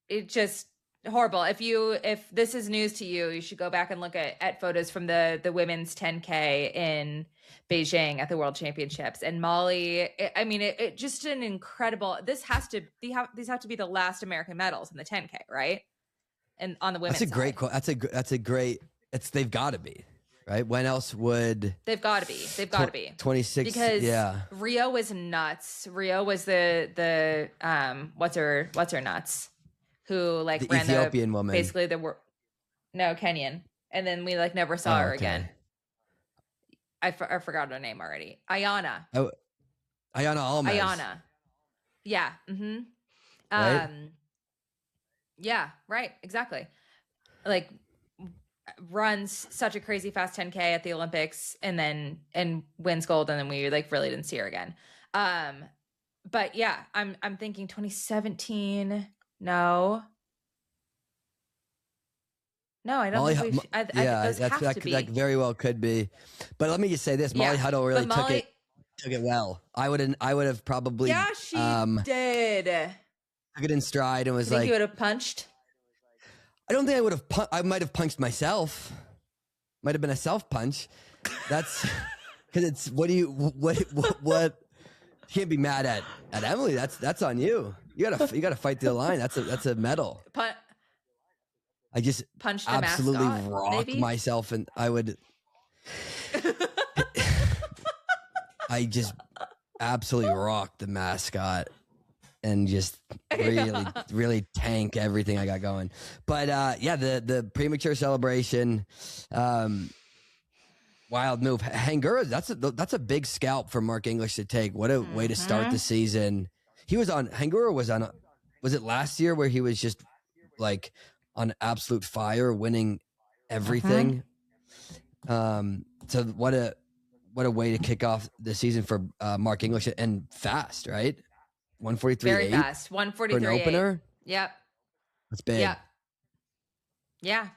it just horrible. If this is news to you, you should go back and look at photos from the women's 10K in Beijing at the World Championships. And Molly, it just an incredible. These have to be the last American medals in the 10K, right? And on the women's that's a great quote. That's a great. They've got to be. Right? When else would they've got to be 26? Because Rio was nuts. Rio was the what's her nuts, who like the ran Ethiopian woman, basically Kenyan, and then we like never saw her again. I forgot her name already. Ayana. Oh, Ayana Almes. Ayana. Yeah. Mm-hmm. Right? Yeah. Right. Exactly. Like. Runs such a crazy fast 10K at the Olympics and wins gold, and then we like really didn't see her again. But yeah, I'm thinking 2017. No, No, I don't think we should. That very well could be. But let me just say this: Molly Huddle really took it well. I would have probably. Yeah, she did. Took it in stride and was like, "You would have punched." I don't think I would have. I might have punched myself. Might have been a self punch. That's because it's what. You can't be mad at Emily. That's on you. You gotta fight the line. That's a medal. I just punched absolutely a mascot, rocked myself, and I would. I just absolutely rocked the mascot, and just really tank everything I got going. But the premature celebration, wild move. Hangura, that's a big scalp for Mark English to take. What a way to start the season. Hangura was it last year where he was just like on absolute fire, winning everything. So what a way to kick off the season for Mark English, and fast, right? 143.8. Very fast. 143.8 for an opener. Yep. That's big. Yep. Yeah.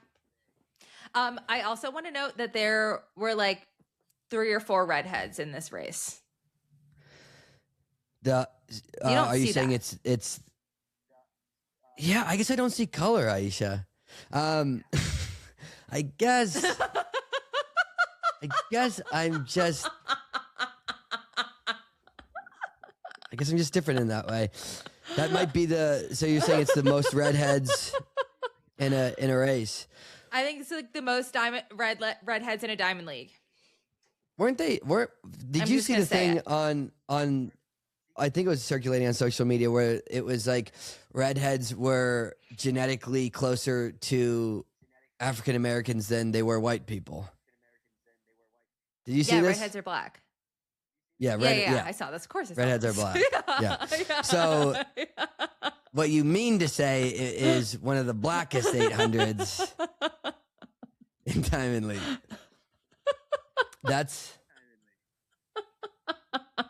I also want to note that there were like 3 or 4 redheads in this race. Are you saying it's? Yeah, I guess I don't see color, Aisha. I guess I'm just different in that way. That might be so you're saying it's the most redheads in a race. I think it's like the most redheads in a diamond league. Did you see the thing on I think it was circulating on social media where it was like redheads were genetically closer to African Americans than they were white people. Did you see this? Redheads are black. Yeah, I saw this. Of course, redheads are black. Yeah. So what you mean to say is one of the blackest 800s in Diamond League. That's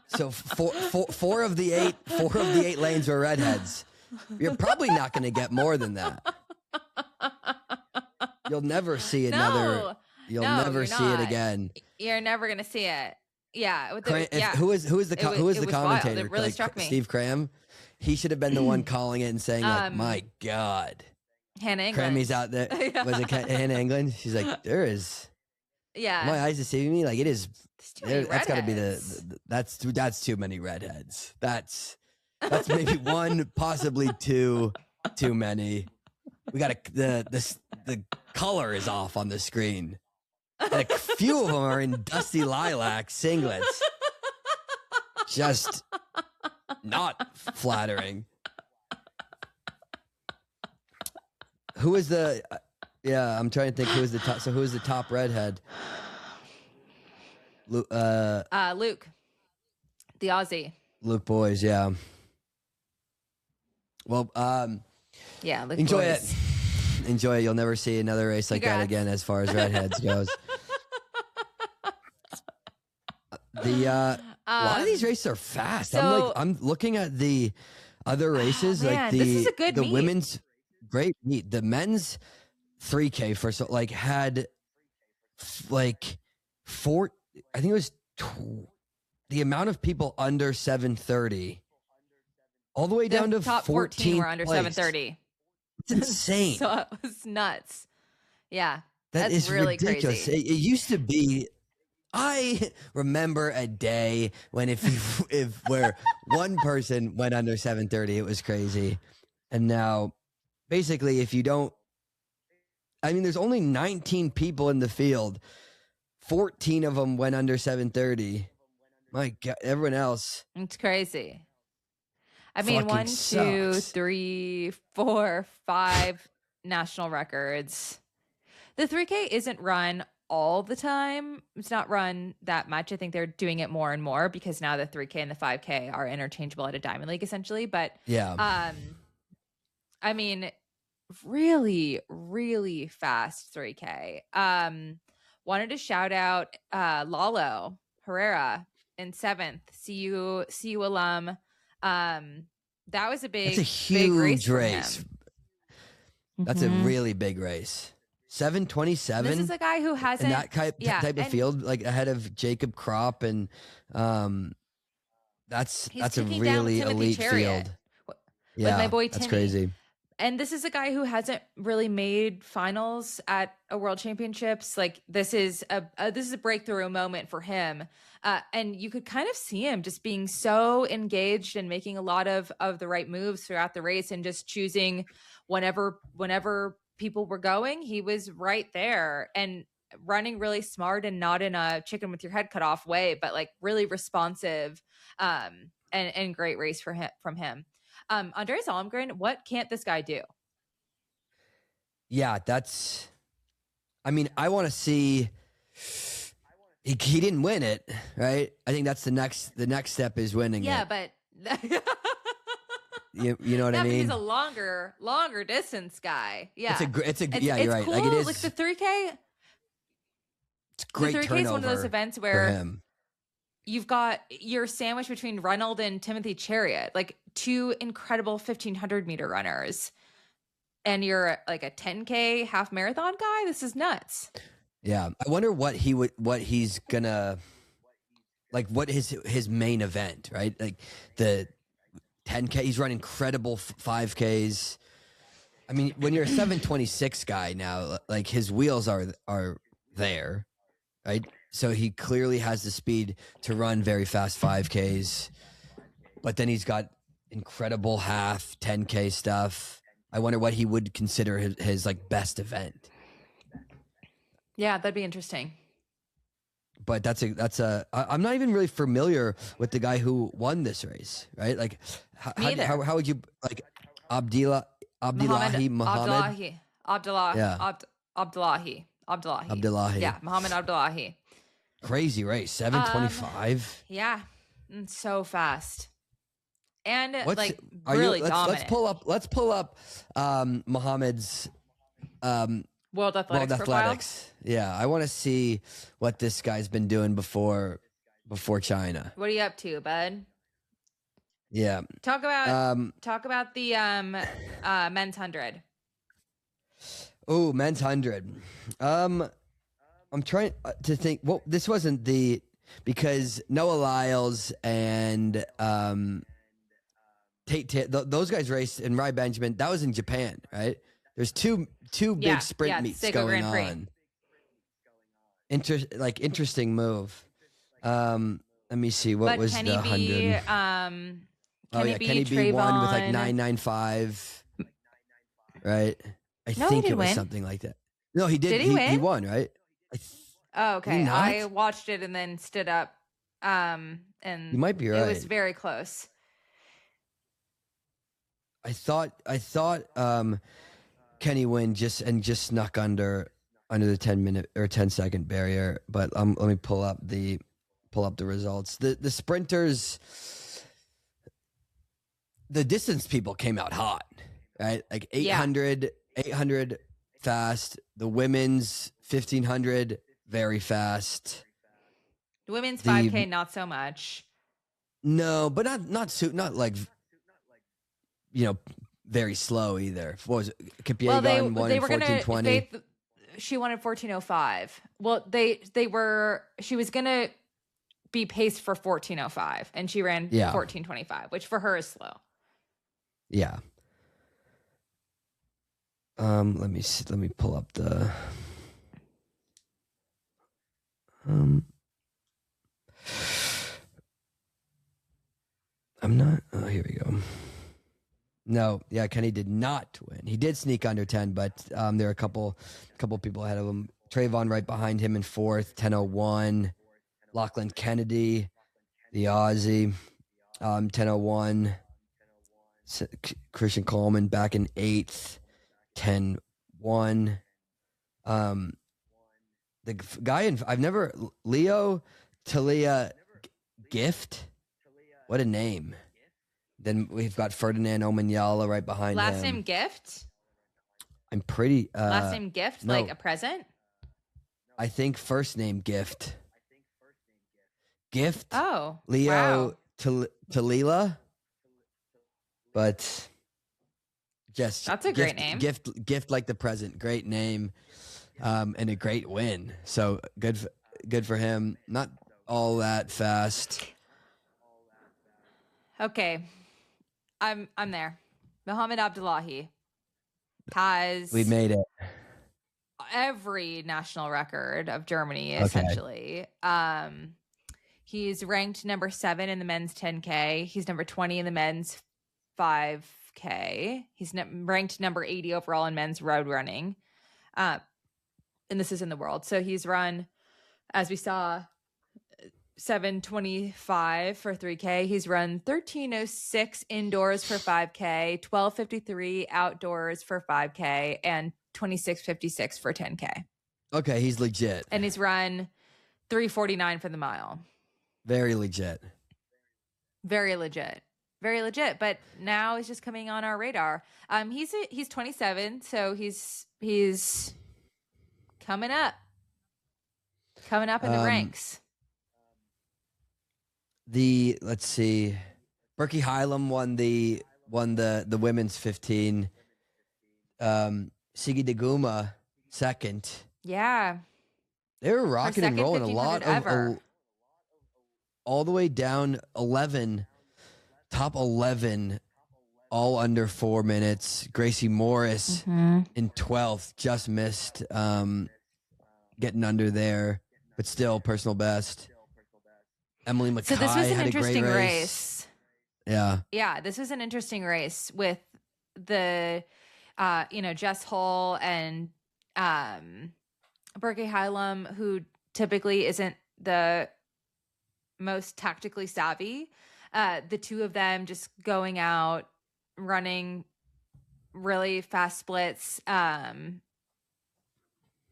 so four of the eight lanes were redheads. You're probably not going to get more than that. You'll never see another. You'll never see it again. You're never going to see it. Yeah. Who is the commentator? Wild. It really struck me. Steve Cram. He should have been the one calling it and saying, like, "My God, Hannah England. Crammy's out there." Was it Hannah England? She's like, "There is." Yeah. My eyes deceiving me. Like, it is. That's got to be that's too many redheads. That's maybe one, possibly two too many. We got the color is off on the screen. And a few of them are in dusty lilac singlets. Just not flattering. Who is the? Yeah, I'm trying to think who is the top. So who is the top redhead? Luke, the Aussie. Luke Boys, yeah. Well, yeah, Luke enjoy Boys. it. Enjoy it. You'll never see another race like that again as far as redheads goes. A lot of these races are fast. I'm looking at the other races, like this is a good the meet. Women's great meet. The men's 3K had like four. I think it was the amount of people under 730, all the way down to top 14 were under 730. It's insane. So it was nuts. Yeah, that's is really ridiculous. crazy. It used to be. I remember a day when where one person went under 730, it was crazy. And now, basically, if you don't, I mean, there's only 19 people in the field. 14 of them went under 730. My God, everyone else. It's crazy. I mean, 1, 2, 3, 4, 5 national records. The 3K isn't run all the time. It's not run that much. I think they're doing it more and more because now the 3K and the 5K are interchangeable at a Diamond League essentially. But yeah, I mean, really, really fast 3K. Wanted to shout out Lalo Herrera in 7th, CU alum. That was a huge race. That's a really big race. 7:27. This is a guy who hasn't in that type of field, like ahead of Jacob Kropp, and that's a really elite field. Yeah, my boy Timmy. That's crazy. And this is a guy who hasn't really made finals at a world championships. Like this is a breakthrough moment for him. And you could kind of see him just being so engaged and making a lot of the right moves throughout the race, and just choosing whenever people were going, he was right there and running really smart, and not in a chicken with your head cut off way, but like really responsive, and great race from him. Andreas Almgren, what can't this guy do? Yeah, I mean, I want to see. He didn't win it, right? I think that's the next step is winning. Yeah, it. But you know what I mean? He's a longer distance guy. Yeah, it's you're right. Cool. Like it is. Like the 3K. It's great. The 3K is one of those events where you're sandwiched between Reynolds and Timothy Chariot, like two incredible 1,500 meter runners, and you're like a 10K half marathon guy. This is nuts. Yeah, I wonder what he's gonna like. What his main event, right? Like the 10K. He's running incredible 5Ks. I mean, when you're a 7:26 guy now, like his wheels are there, right? So he clearly has the speed to run very fast 5Ks, but then he's got incredible half 10K stuff. I wonder what he would consider his like best event. Yeah, that'd be interesting. But I'm not even really familiar with the guy who won this race, right? Like, how would you like Abdullahi Muhammad? Abdullahi. Yeah, Muhammad Abdullahi. Crazy race, 7:25. Yeah, so fast, and really dominant. Let's pull up Muhammad's World Athletics. Yeah, I want to see what this guy's been doing before China. What are you up to, bud? Yeah. Talk about the men's 100. Oh, men's 100. I'm trying to think. Well, this wasn't because Noah Lyles and those guys raced in Rai Benjamin. That was in Japan, right? There's two big sprint meets Seiko going Grand on. Interesting move. Let me see. What was Kenny the 100? Kenny B won with like 9:95. Right? I think it was something like that. No, he did. He won, right? Okay. I watched it and then stood up. And you might be right. It was very close. I thought Kenny win just snuck under the 10-minute or 10-second barrier, but let me pull up the results. The sprinters, the distance people came out hot, right? Like 800 fast. The women's 1,500 very fast. The women's 5K not so much. No, but not like very slow either. What was it? Kipyegon won in 14:20. She won at 14:05. Well, she was gonna be paced for 14:05, and she ran 14:25, which for her is slow. Yeah. Let me see. Let me pull up the. I'm not. Oh, here we go. No, yeah, Kenny did not win. He did sneak under 10, but there are a couple people ahead of him. Trayvon right behind him in fourth, 10:01. Lachlan Kennedy, the Aussie, 10:01. Christian Coleman back in eighth, 10:01. The guy Leo Talia Gift. What a name. Then we've got Ferdinand Omanyala right behind him. Last name Gift? I'm pretty... last name Gift? No. Like a present? I think first name Gift. Gift? Oh, Leo Talila? But... That's a great name. Gift like the present. Great name. and a great win. So good for him. Not all that fast. Okay, I'm there. Mohamed Abdullahi has We made it. Every national record of Germany, essentially. Okay. He's ranked number 7 in the men's 10K. He's number 20 in the men's 5K. He's ranked number 80 overall in men's road running. And this is in the world. So he's run, as we saw, 7:25 for 3K. He's run 13:06 indoors for 5K, 12:53 outdoors for 5K, and 26:56 for 10K. Okay, he's legit. And he's run 3:49 for the mile. Very legit. Very legit. Very legit. But now he's just coming on our radar. He's 27, so he's coming up. Coming up in the ranks. Let's see. Berkey Highlam won the women's 15. Sigi Daguma second. Yeah. They were rocking and rolling a lot of all the way down 11, top 11, all under 4 minutes. Gracie Morris in 12th, just missed getting under there, but still personal best. Emily Mackay. So this was an had interesting a great race. Yeah. Yeah, this was an interesting race with the Jess Hull and Berkey Highlam, who typically isn't the most tactically savvy. The two of them just going out, running really fast splits, kind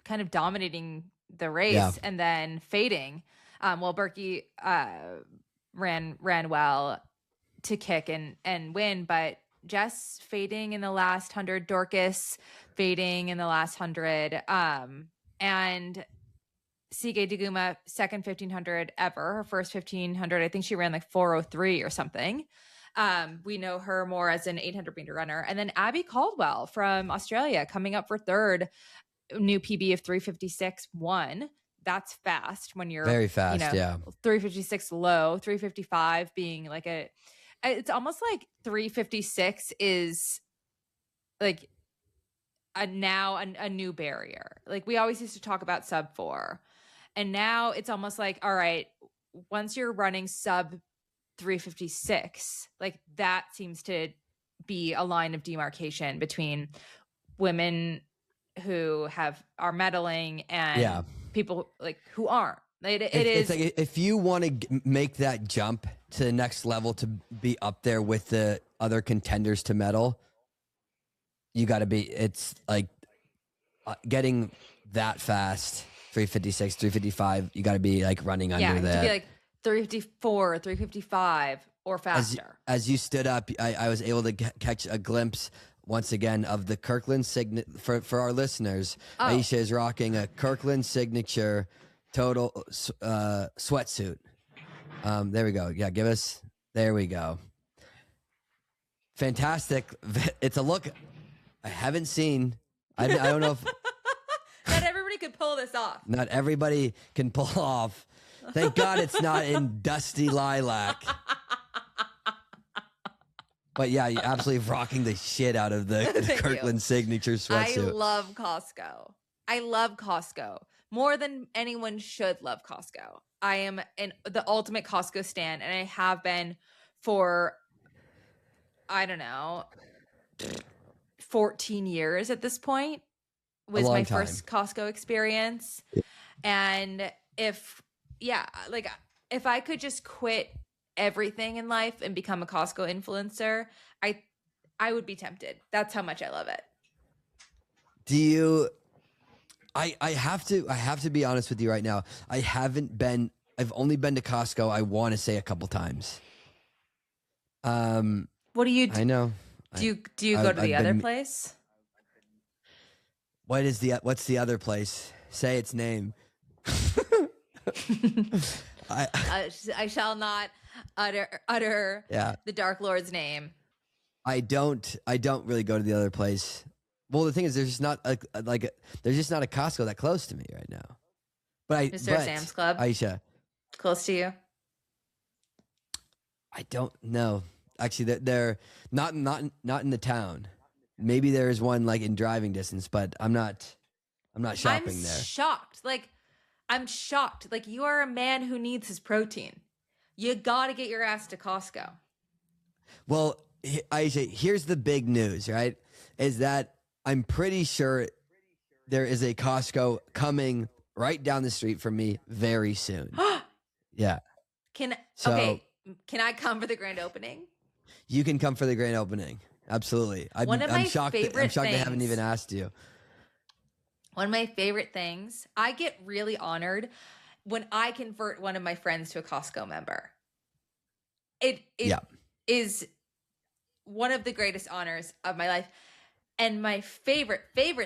of dominating the race and then fading. Well, Berkey ran well to kick and win, but Jess fading in the last 100, Dorcas fading in the last 100, and Sige Daguma second 1500 ever, her first 1500. I think she ran like 4:03 or something. We know her more as an 800 meter runner, and then Abby Caldwell from Australia coming up for third, new PB of 3:56.1. That's fast when you're very fast. 3:56 low, 3:55 being like it's almost like 3:56 is like a new barrier. Like we always used to talk about sub 4, and now it's almost like, all right, once you're running sub 3:56, like that seems to be a line of demarcation between women who are medaling and people like who aren't. It's like if you want to make that jump to the next level to be up there with the other contenders to medal, you got to be. It's like getting that fast, 3:56, 3:55. You got to be like running under that. To be like 3:54, 3:55 or faster. As you stood up, I was able to catch a glimpse once again of the Kirkland signature for our listeners. Aisha is rocking a Kirkland signature total sweatsuit. There we go. Yeah, there we go. Fantastic. It's a look I haven't seen. I don't know if not everybody could pull this off. Not everybody can pull off. Thank God it's not in dusty lilac. But yeah, you're absolutely rocking the shit out of the Kirkland signature sweatsuit. I love Costco. I love Costco more than anyone should love Costco. I am the ultimate Costco stan, and I have been for, I don't know, 14 years at this point. Was my first Costco experience. And if I could just quit everything in life and become a Costco influencer, I would be tempted. That's how much I love it. Do you? I have to be honest with you right now. I've only been to Costco, I want to say, a couple times. What do you do? I know. Do you go to the other place? What's the other place? Say its name. I shall not utter the Dark Lord's name. I don't really go to the other place. Well, the thing is, there's just not there's just not a Costco that close to me right now. But Is there a Sam's Club, Aisha, close to you? I don't know. Actually, they're not in the town. Maybe there is one like in driving distance, but I'm not shopping there. I'm shocked. Like, you are a man who needs his protein. You got to get your ass to Costco. Well, Aisha, here's the big news, right? Is that I'm pretty sure there is a Costco coming right down the street from me very soon. Yeah. Can I come for the grand opening? You can come for the grand opening. Absolutely. I'm shocked they haven't even asked you. One of my favorite things, I get really honored when I convert one of my friends to a Costco member. It is one of the greatest honors of my life. And my favorite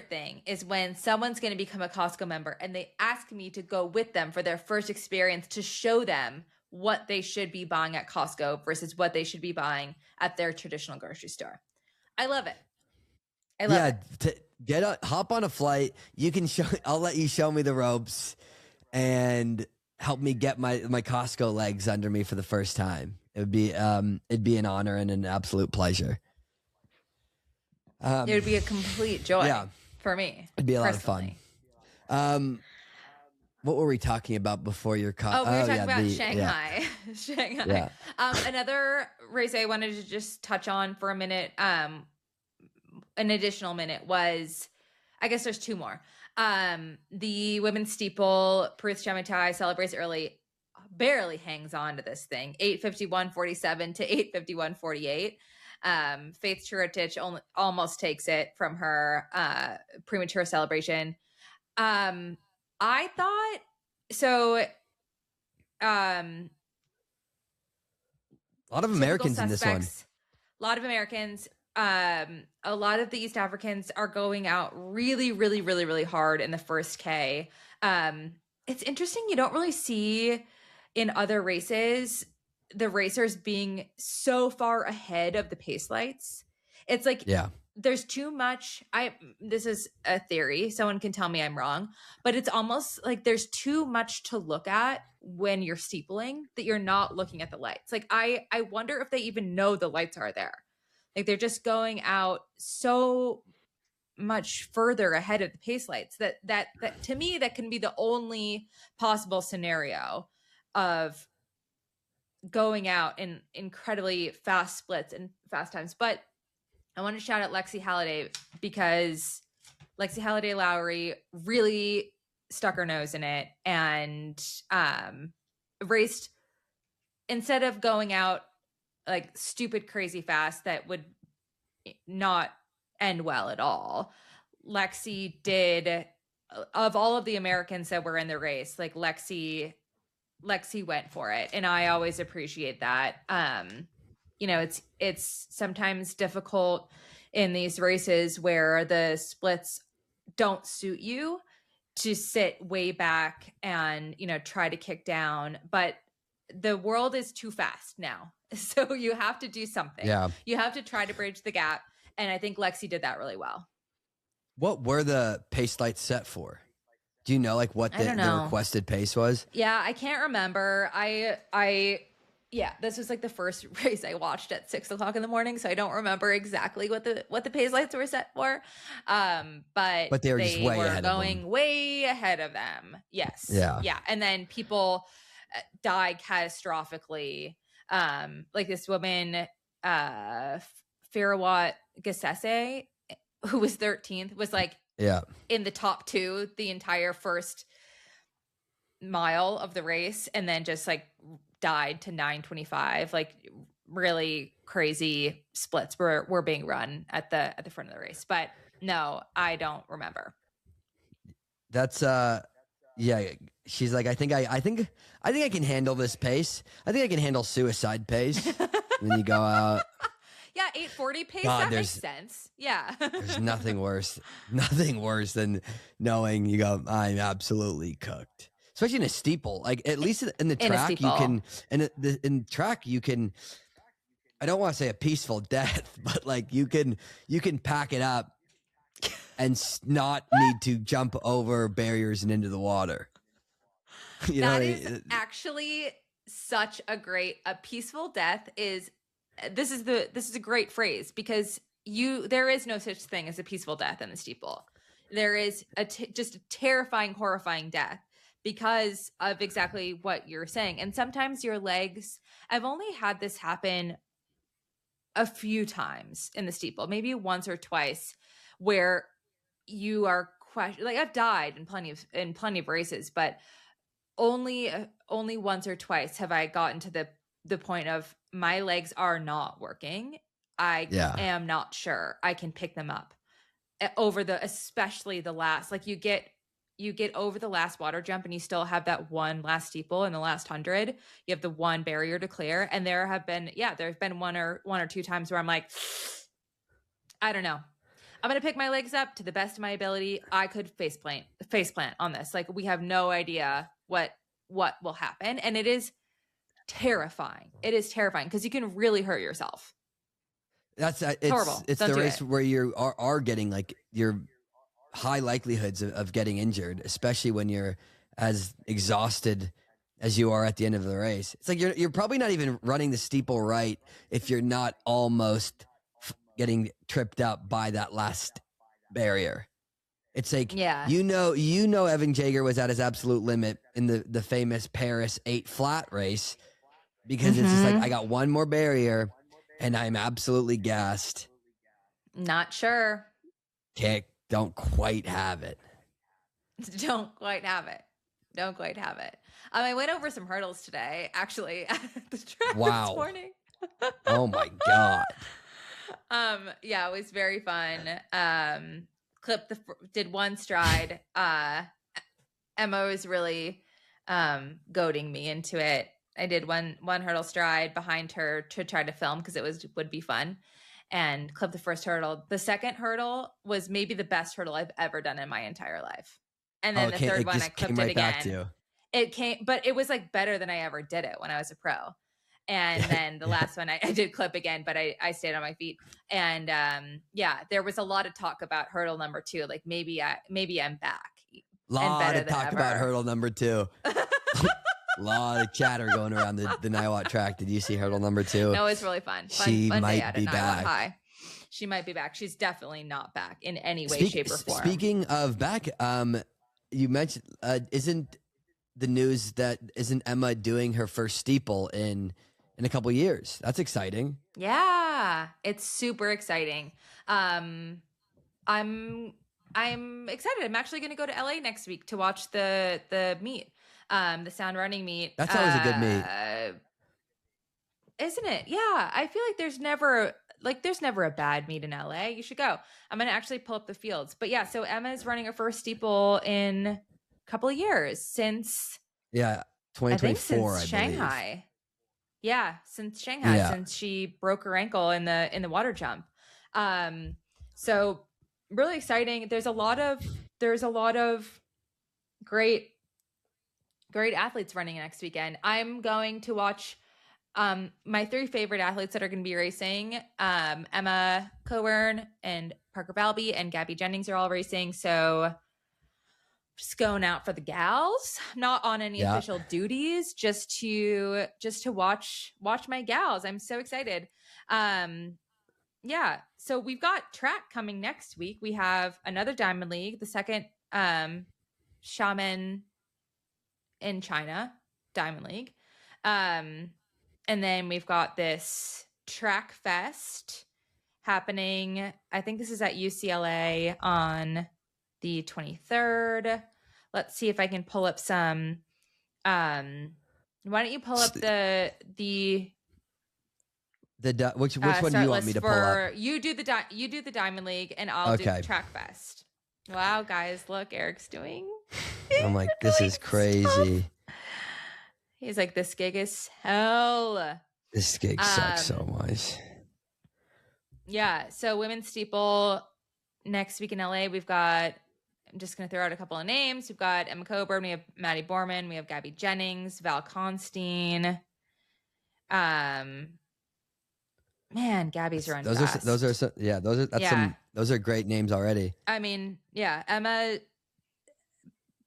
thing is when someone's going to become a Costco member and they ask me to go with them for their first experience to show them what they should be buying at Costco versus what they should be buying at their traditional grocery store. I love it. I love it. Hop on a flight. You can I'll let you show me the ropes and help me get my Costco legs under me for the first time. It'd be an honor and an absolute pleasure. It would be a complete joy for me. It'd be a lot of fun. What were we talking about before your we were talking about Shanghai. Yeah. Shanghai. Yeah. Another race I wanted to just touch on for a minute, an additional minute, was, I guess there's two more. The women's steeple, Peruth Chamatai celebrates early, barely hangs on to this thing, 8:51:47 to 8:51:48. Faith Chiritich almost takes it from her premature celebration. I thought so. A lot of Americans in this one. A lot of Americans. A lot of the East Africans are going out really, really, really, really hard in the first K. It's interesting. You don't really see in other races the racers being so far ahead of the pace lights. It's like, there's too much. This is a theory. Someone can tell me I'm wrong, but it's almost like there's too much to look at when you're steepling that you're not looking at the lights. Like, I wonder if they even know the lights are there. Like, they're just going out so much further ahead of the pace lights that to me, that can be the only possible scenario of going out in incredibly fast splits and fast times. But I want to shout out Lexi Halliday, because Lexi Halliday Lowry really stuck her nose in it and raced, instead of going out like stupid crazy fast that would not end well at all. Lexi did, of all of the Americans that were in the race, like Lexi went for it, and I always appreciate that. It's sometimes difficult in these races where the splits don't suit you to sit way back and, try to kick down, but the world is too fast now. So you have to do something. Yeah. You have to try to bridge the gap. And I think Lexi did that really well. What were the pace lights set for? Do you know like what the requested pace was? Yeah, I can't remember. This was like the first race I watched at 6:00 in the morning, so I don't remember exactly what the pace lights were set for. But they were just way ahead of them. Yes. Yeah. And then people died catastrophically. Like this woman, Firawat Gassese, who was 13th, was like in the top 2 the entire first mile of the race, and then just like died to 9:25. Like really crazy splits were being run at the front of the race. But no, I don't remember. That's she's like, I think I can handle this pace. I think I can handle suicide pace. When you go out. Yeah, 8:40 pace. God, that makes sense. Yeah. There's nothing worse than knowing you go, I'm absolutely cooked. Especially in a steeple. Like at least in the track you can, in track you can, I don't want to say a peaceful death, but like you can pack it up and not need to jump over barriers and into the water. That is actually such a peaceful death is, this is a great phrase, because there is no such thing as a peaceful death in the steeple. There is just a terrifying, horrifying death because of exactly what you're saying. And sometimes your legs, I've only had this happen a few times in the steeple, maybe once or twice, where you are like, I've died in plenty of races, but only once or twice have I gotten to the point of my legs are not working. I am not sure I can pick them up over especially the last, like you get over the last water jump and you still have that one last steeple in the last 100. You have the one barrier to clear. And there have been one or two times where I'm like, I don't know. I'm going to pick my legs up to the best of my ability. I could faceplant on this. Like, we have no idea what will happen. And it is terrifying. It is terrifying because you can really hurt yourself. It's horrible. It's the race where you are getting like your high likelihoods of getting injured, especially when you're as exhausted as you are at the end of the race. It's like you're probably not even running the steeple right if you're not almost getting tripped up by that last barrier. It's like, you know, Evan Jager was at his absolute limit in the famous Paris 8 flat race, because it's just like, I got one more barrier and I'm absolutely gassed. Not sure. Don't quite have it. Don't quite have it. I went over some hurdles today, actually, at the track this morning. Oh my God. Yeah, it was very fun. Did one stride. Emma was really goading me into it. I did one hurdle stride behind her to try to film because it would be fun, and clipped the first hurdle. The second hurdle was maybe the best hurdle I've ever done in my entire life. And then the third one, I clipped it again. It came, but it was like better than I ever did it when I was a pro. And then the last one I did clip again, but I stayed on my feet. And there was a lot of talk about hurdle number 2. Like maybe I'm back. Lot of talk about hurdle number 2. A lot of chatter going around the Niwot track. Did you see hurdle number 2? No, it's really fun. She might be back. High. She might be back. She's definitely not back in any way, shape, or form. Speaking of back, you mentioned isn't the news that isn't Emma doing her first steeple in a couple of years? That's exciting. Yeah, it's super exciting. I'm excited. I'm actually going to go to LA next week to watch the meet, the Sound Running meet. That's always a good meet, isn't it? Yeah, I feel like there's never a bad meet in LA. You should go. I'm going to actually pull up the fields. But yeah, so Emma's running her first steeple in a couple of years since 2024, since Shanghai. Yeah, since Shanghai, since she broke her ankle in the water jump. So really exciting. There's a lot of great athletes running next weekend. I'm going to watch my 3 favorite athletes that are going to be racing. Emma Coburn and Parker Balby and Gabby Jennings are all racing. So just going out for the gals, not on any official duties, just to watch my gals. I'm so excited. So we've got track coming next week. We have another Diamond League, the second Xiamen in China Diamond League. And then we've got this track fest happening. I think this is at UCLA on the 23rd. Let's see if I can pull up some. Why don't you pull up which one do you want me to pull up? You do the Diamond League, and I'll do Track Fest. Wow, guys, look, Eric's doing. I'm like, this is crazy. Stuff. He's like, this gig is hell. This gig sucks so much. Yeah, so women's steeple next week in LA. We've got. I'm just going to throw out a couple of names. We've got Emma Coburn. We have Maddie Borman. We have Gabby Jennings, Val Constein. Man, Gabby's running fast. That's some Those are great names already. I mean, yeah, Emma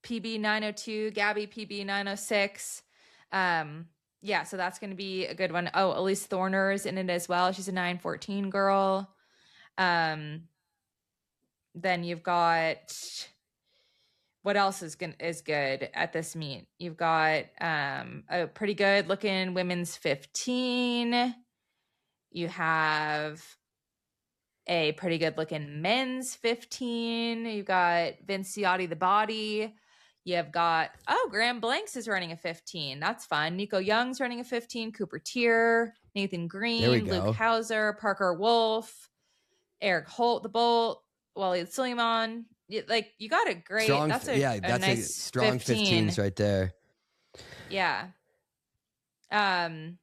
PB 902, Gabby PB 906. Yeah, so that's going to be a good one. Oh, Elise Thorner's in it as well. She's a 914 girl. Then you've got, what else is good at this meet? You've got a pretty good looking women's 15. You have a pretty good looking men's 15. You've got Vince Ciotti, the body. You've got, Graham Blanks is running a 15. That's fun. Nico Young's running a 15. Cooper Tier, Nathan Green, Luke Hauser, Parker Wolf, Eric Holt, the Bolt, Wally Suleiman. Like, you got a great, strong, that's a a nice strong 15. 15s right there. Yeah. And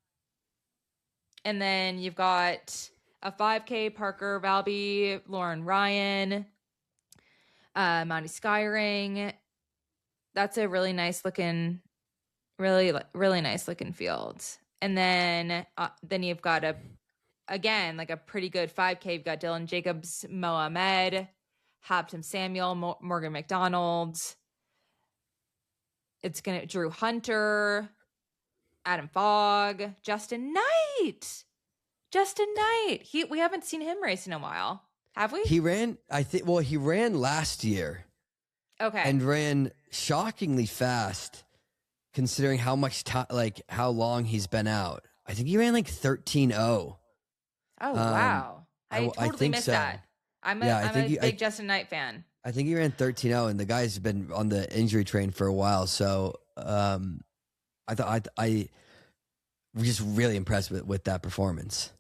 then you've got a 5K, Parker Valby, Lauren Ryan, Monty Skyring. That's a really nice looking, really nice looking field. And then you've got a pretty good 5K. You've got Dylan Jacobs, Mo Ahmed, Habtem Samuel, Morgan McDonald. It's Drew Hunter, Adam Fogg, Justin Knight. We haven't seen him race in a while, have we? He ran last year. Okay. And ran shockingly fast considering how much time, how long he's been out. I think he ran 13:0. Oh, wow. I totally missed that. I'm a big Justin Knight fan. I think he ran 13:0, and the guy's been on the injury train for a while. So I was just really impressed with that performance.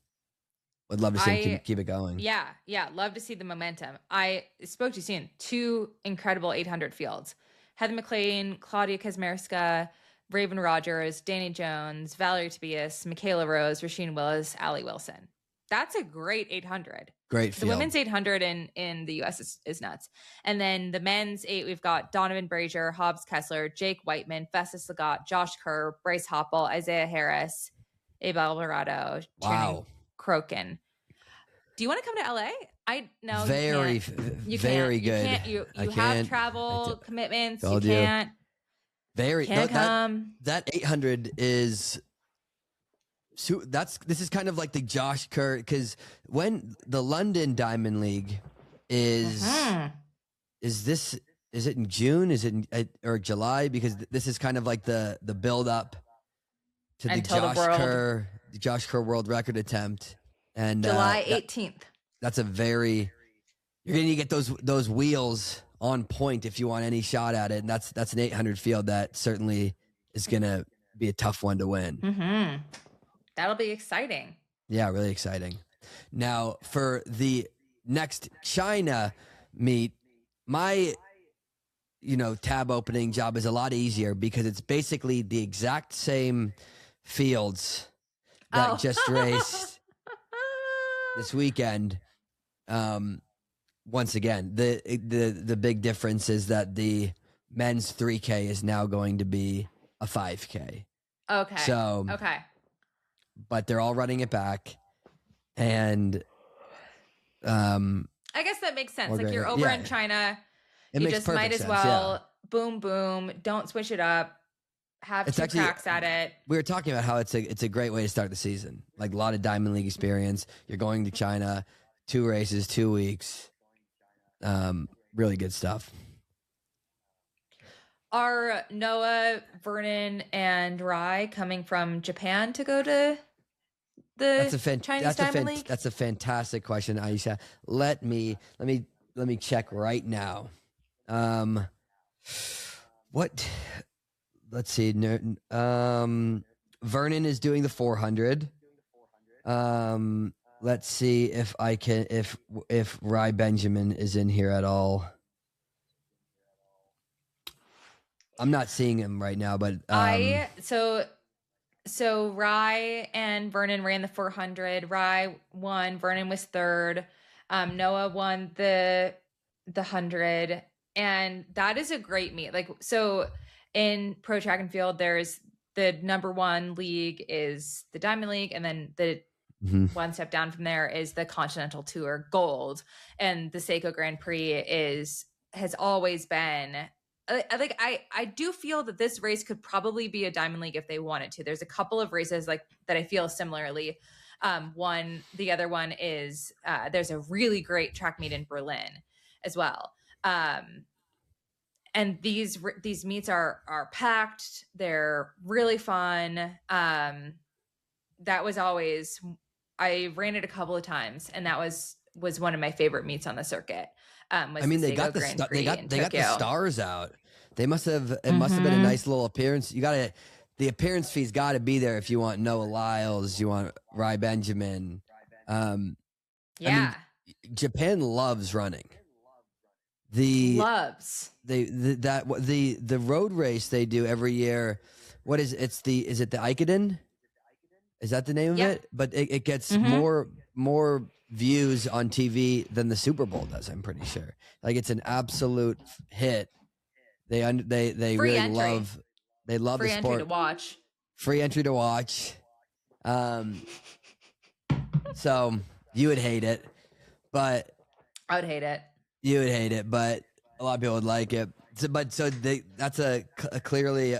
Would love to see him keep it going. Yeah. Love to see the momentum. I spoke to you soon. 2 incredible 800 fields. Heather McLean, Claudia Kazmarska, Raven Rogers, Danny Jones, Valerie Tobias, Michaela Rose, Rasheen Willis, Allie Wilson. That's a great 800. Great field. The women's 800 in the U.S. is nuts. And then the men's 8, we've got Donovan Brazier, Hobbs Kessler, Jake Whiteman, Festus Lagat, Josh Kerr, Bryce Hoppel, Isaiah Harris, Abe Alvarado, wow. Crokin. Do you want to come to LA? No. Very good. You have travel commitments. Told you can't. Can't come. That 800 is. So this is kind of like the Josh Kerr, because when the London Diamond League is it in June? Is it or July? Because this is kind of like the build up to the Josh Kerr world record attempt. And July 18th. That's you're going to get those wheels on point if you want any shot at it. And that's an 800 field that certainly is going to be a tough one to win. Mm-hmm. That'll be exciting. Yeah, really exciting. Now, for the next China meet, my tab opening job is a lot easier because it's basically the exact same fields that just raced this weekend. Once again, the big difference is that the men's 3K is now going to be a 5K. Okay. So but they're all running it back, and I guess that makes sense. Like, you're over in China, you just might as well boom boom. Don't switch it up. Have 2 cracks at it. We were talking about how it's a great way to start the season. Like, a lot of Diamond League experience. You're going to China, 2 races, 2 weeks. Really good stuff. Are Noah, Vernon, and Rai coming from Japan to go to the Chinese Diamond League? That's a fantastic question, Aisha. Let me check right now. What? Let's see. Vernon is doing the 400. Let's see if I can if Rai Benjamin is in here at all. I'm not seeing him right now, but so Rai and Vernon ran the 400. Rai won. Vernon was third. Noah won the 100, and that is a great meet. Like, so in pro track and field, there's the number 1 league is the Diamond League, and then the one step down from there is the Continental Tour Gold, and the Seiko Grand Prix has always been. I do feel that this race could probably be a Diamond League if they wanted to. There's a couple of races like that I feel similarly. The other one is there's a really great track meet in Berlin as well. And these meets are packed. They're really fun. That was always, I ran it a couple of times, and that was one of my favorite meets on the circuit. They got the stars out. They must have. It must have been a nice little appearance. The appearance fee's got to be there if you want Noah Lyles, you want Rai Benjamin. Japan loves running. The road race they do every year. What is it? Is it the Ikeden? Is that the name of it? But it gets more views on TV than the Super Bowl does. I'm pretty sure. Like, it's an absolute hit. They really entry. love the sport. Free entry to watch. Free entry to watch. So you would hate it, but I would hate it. You would hate it, but a lot of people would like it. That's clearly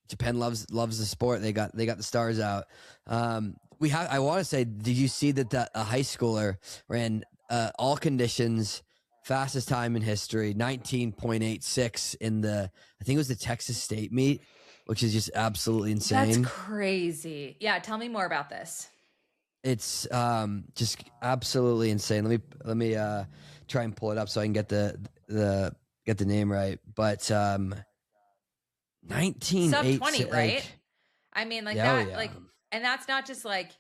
Japan loves the sport. They got the stars out. I want to say, did you see that a high schooler ran all conditions, fastest time in history, 19.86 in I think it was the Texas State meet, which is just absolutely insane. That's crazy. Yeah, tell me more about this. It's just absolutely insane. Let me try and pull it up so I can get the name right. But 19 sub 20, right? I mean, like that, yeah. like, and that's not just like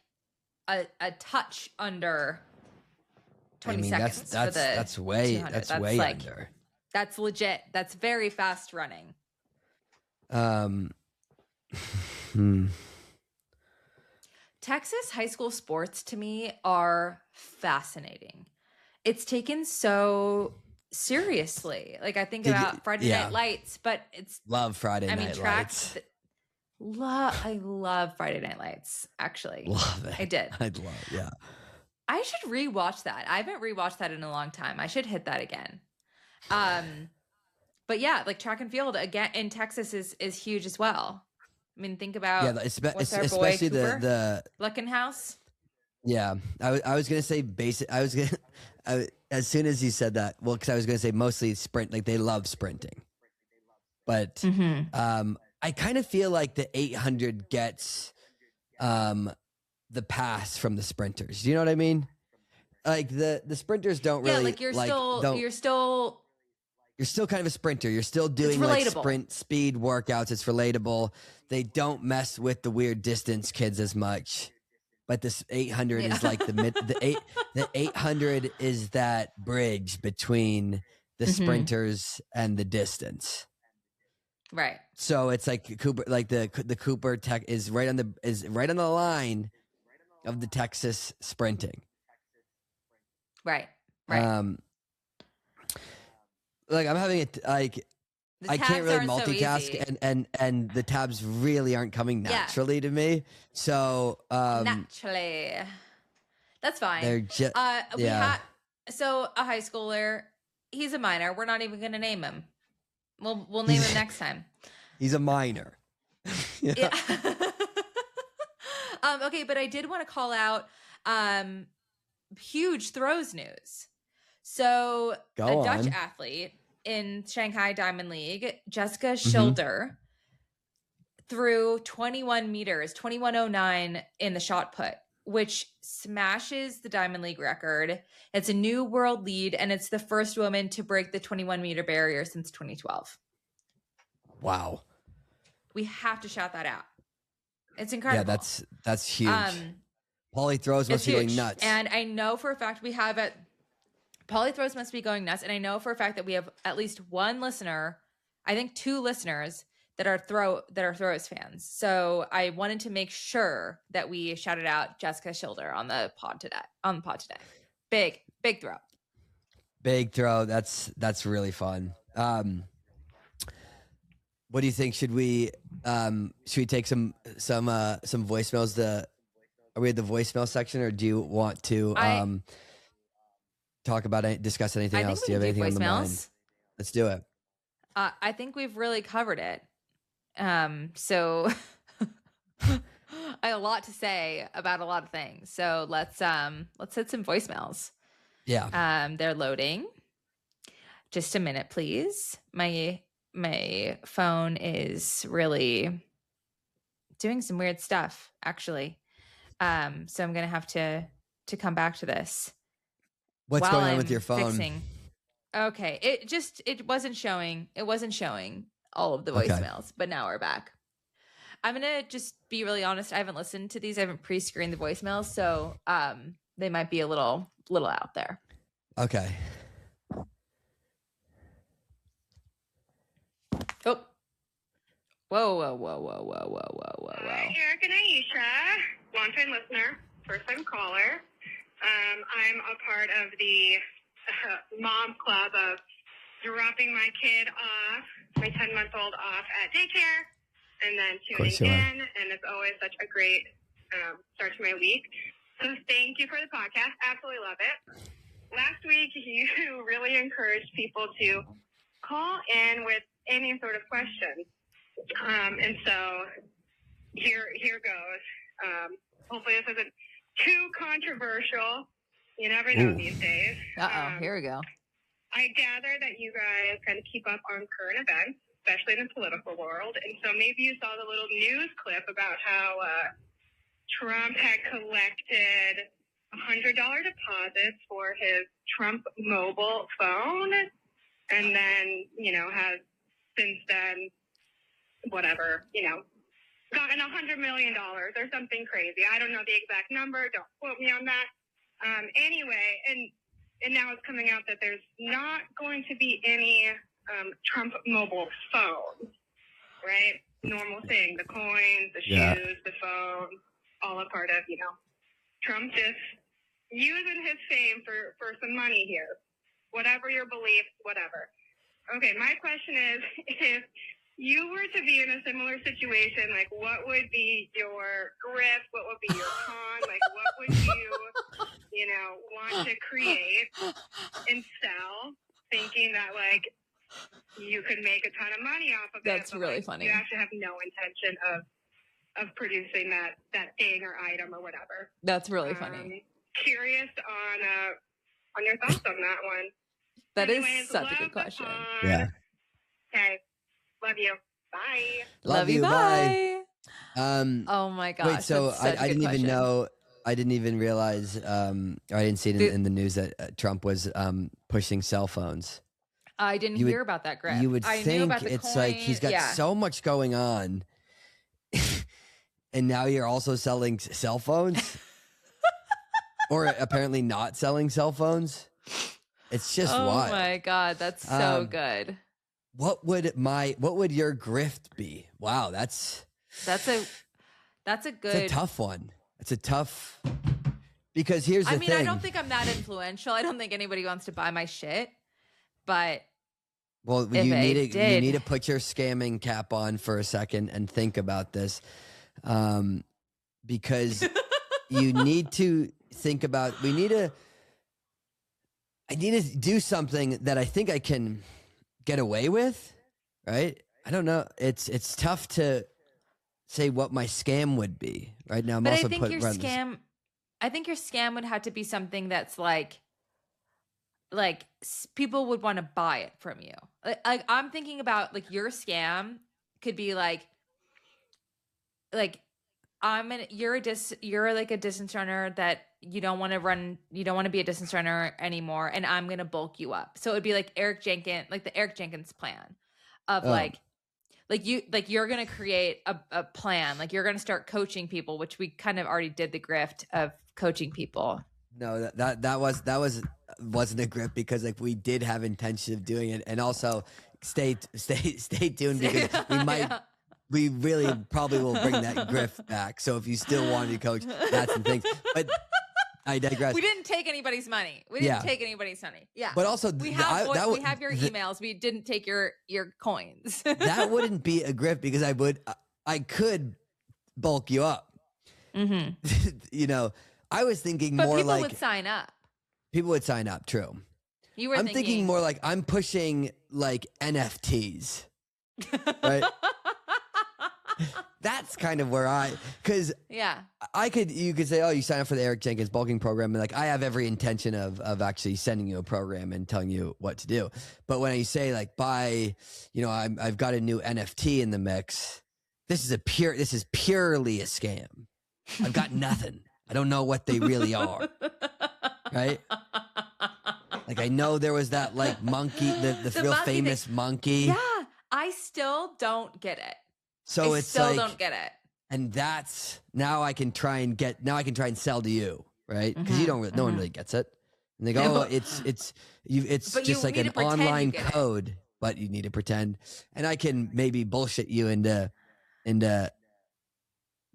a touch under 20 seconds. That's way under. That's legit. That's very fast running. Texas high school sports to me are fascinating. It's taken so seriously. Like, I think about Friday Night Lights, but it's love Friday Night Lights. I love Friday Night Lights, actually. Love it. I did. I'd love, yeah. I should rewatch that. I haven't rewatched that in a long time. I should hit that again. But yeah, like track and field again in Texas is huge as well. I mean, think about especially the Luckenhouse. Yeah, I was gonna say basic. As soon as you said that, well, because I was gonna say mostly sprint. Like, they love sprinting, but I kind of feel like the 800 gets the pass from the sprinters. Do you know what I mean? Like, the sprinters don't really. Yeah, like you're still kind of a sprinter. You're still doing like sprint speed workouts. It's relatable. They don't mess with the weird distance kids as much. But this 800 is like the 800 is that bridge between the sprinters and the distance. Right. So it's like Cooper, like the Cooper Tech is right on the line of the Texas sprinting. Right. Like, I'm having it like I can't really multitask, so and the tabs really aren't coming naturally to me. So naturally, that's fine. They're just so a high schooler. He's a minor. We're not even going to name him. We'll name him next time. He's a minor. Yeah. Okay, but I did want to call out huge throws news. So Dutch athlete in Shanghai Diamond League, Jessica Schilder, threw 21 meters, 21.09 in the shot put, which smashes the Diamond League record. It's a new world lead, and it's the first woman to break the 21-meter barrier since 2012. Wow. We have to shout that out. It's incredible. Yeah, that's huge. Poly throws must be going nuts. And I know for a fact we have it. Poly throws must be going nuts. And I know for a fact that we have at least one listener, I think 2 listeners that are throws fans. So I wanted to make sure that we shouted out Jessica Schilder on the pod today. Big throw. Big throw. That's really fun. What do you think? Should we take some voicemails Are we at the voicemail section, or do you want to discuss anything else? Do you have anything on the mind? Let's do it. I think we've really covered it. So I have a lot to say about a lot of things. So let's hit some voicemails. Yeah. They're loading. Just a minute, please. My phone is really doing some weird stuff, actually. So I'm gonna have to come back to this. What's going on with your phone? Fixing. Okay, it wasn't showing. It wasn't showing all of the voicemails, but now we're back. I'm gonna just be really honest. I haven't listened to these. I haven't pre-screened the voicemails, so they might be a little out there. Okay. Oh. Whoa. Hi, Eric and Aisha, long-time listener, first-time caller. I'm a part of the mom club of dropping my kid off, my 10-month-old off at daycare, and then tuning in, and it's always such a great start to my week. So thank you for the podcast. Absolutely love it. Last week, you really encouraged people to call in with any sort of question. And so here goes. Hopefully this isn't too controversial. You never know these days. Here we go. I gather that you guys kind of keep up on current events, especially in the political world. And so maybe you saw the little news clip about how Trump had collected $100 deposits for his Trump mobile phone, and then, has since then, gotten $100 million or something crazy. I don't know the exact number. Don't quote me on that. Anyway, and now it's coming out that there's not going to be any Trump mobile phones, right? Normal thing, the coins, the shoes, the phone, all a part of, Trump just using his fame for some money here. Whatever your beliefs, whatever. Okay, my question is, if you were to be in a similar situation, like, what would be your grift? What would be your con? Like, what would you, want to create and sell, thinking that, like, you could make a ton of money off of it? That's really funny. You actually have no intention of producing that thing or item or whatever. That's really funny. Curious on your thoughts on that one. That is such a good question. Yeah. Okay. Love you. Bye. Love you. Bye. Oh my gosh. Wait, so I didn't even know. I didn't even realize, or I didn't see it in the news that Trump was pushing cell phones. I didn't hear about that, Grift. You would think it's like he's got so much going on, and now you're also selling cell phones, or apparently not selling cell phones. It's just wild. Oh my God, that's so good. What would your grift be? Wow, that's a good. It's a tough one. It's a tough, because here's the thing. I don't think I'm that influential. I don't think anybody wants to buy my shit. But you need to put your scamming cap on for a second and think about this, because you need to think about. I need to do something that I think I can get away with, right? I don't know. It's tough to say what my scam would be right now. I think your scam would have to be something that's like people would want to buy it from you. Like I'm thinking about, like, your scam could be like you're like a distance runner that you don't want to be a distance runner anymore, and I'm gonna bulk you up. So it would be like the Eric Jenkins plan of you're gonna create a plan, like you're gonna start coaching people, which we kind of already did the grift of coaching people. No, that wasn't a grip, because like we did have intention of doing it, and also stay tuned, because we really probably will bring that grift back. So if you still want to coach, that's the thing. But I digress. We didn't take anybody's money. Yeah. But also we have your emails. We didn't take your coins. That wouldn't be a grift, because I could bulk you up. you know, I was thinking but more people like would sign up. People would sign up. True. I'm thinking more like I'm pushing like NFTs, right? That's kind of where because you could say, oh, you sign up for the Eric Jenkins bulking program, and like I have every intention of actually sending you a program and telling you what to do. But when you say like buy, I've got a new NFT in the mix. This is purely a scam. I've got nothing. I don't know what they really are, right? Like I know there was that like monkey, the real monkey famous monkey. Yeah, I still don't get it. So I still don't get it. And that's now I can try and sell to you, right? Because you don't, no one really gets it. And they go, oh, it's just like an online code, but you need to pretend. And I can maybe bullshit you into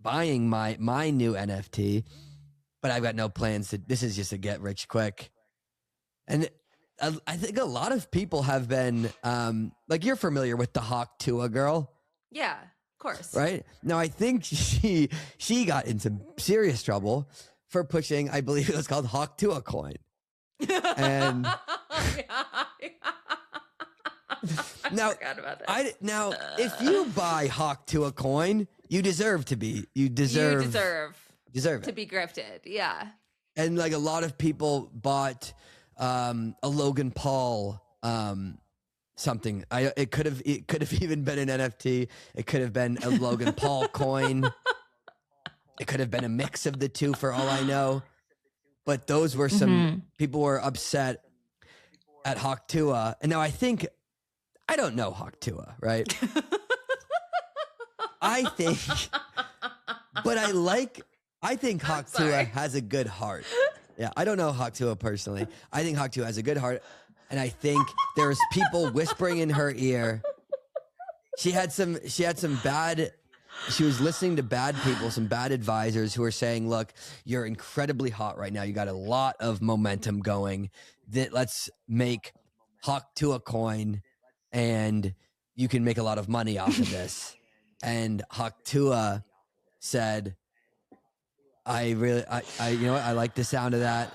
buying my new NFT, but I've got no plans to. This is just a get rich quick. And I think a lot of people have been like you're familiar with the Hawk Tua girl. Yeah. Of course. Right? Now, I think she got in some serious trouble for pushing, I believe it was called Hawk Tua coin. And now, now, if you buy Hawk Tua coin, you deserve to be. You deserve to be grifted. Yeah. And like a lot of people bought a Logan Paul something. It could have even been an NFT. It could have been a Logan Paul coin. It could have been a mix of the two for all I know. But those were some people were upset at Hawk Tua. And now I don't know Hawk Tua, right? I think Hawk Tua has a good heart. Yeah, I don't know Hawk Tua personally. I think Hawk Tua has a good heart. And I think there's people whispering in her ear. She was listening to bad people, some bad advisors who were saying, look, you're incredibly hot right now. You got a lot of momentum going. Let's make Hawk Tua coin and you can make a lot of money off of this. And Hawk Tua said, I like the sound of that.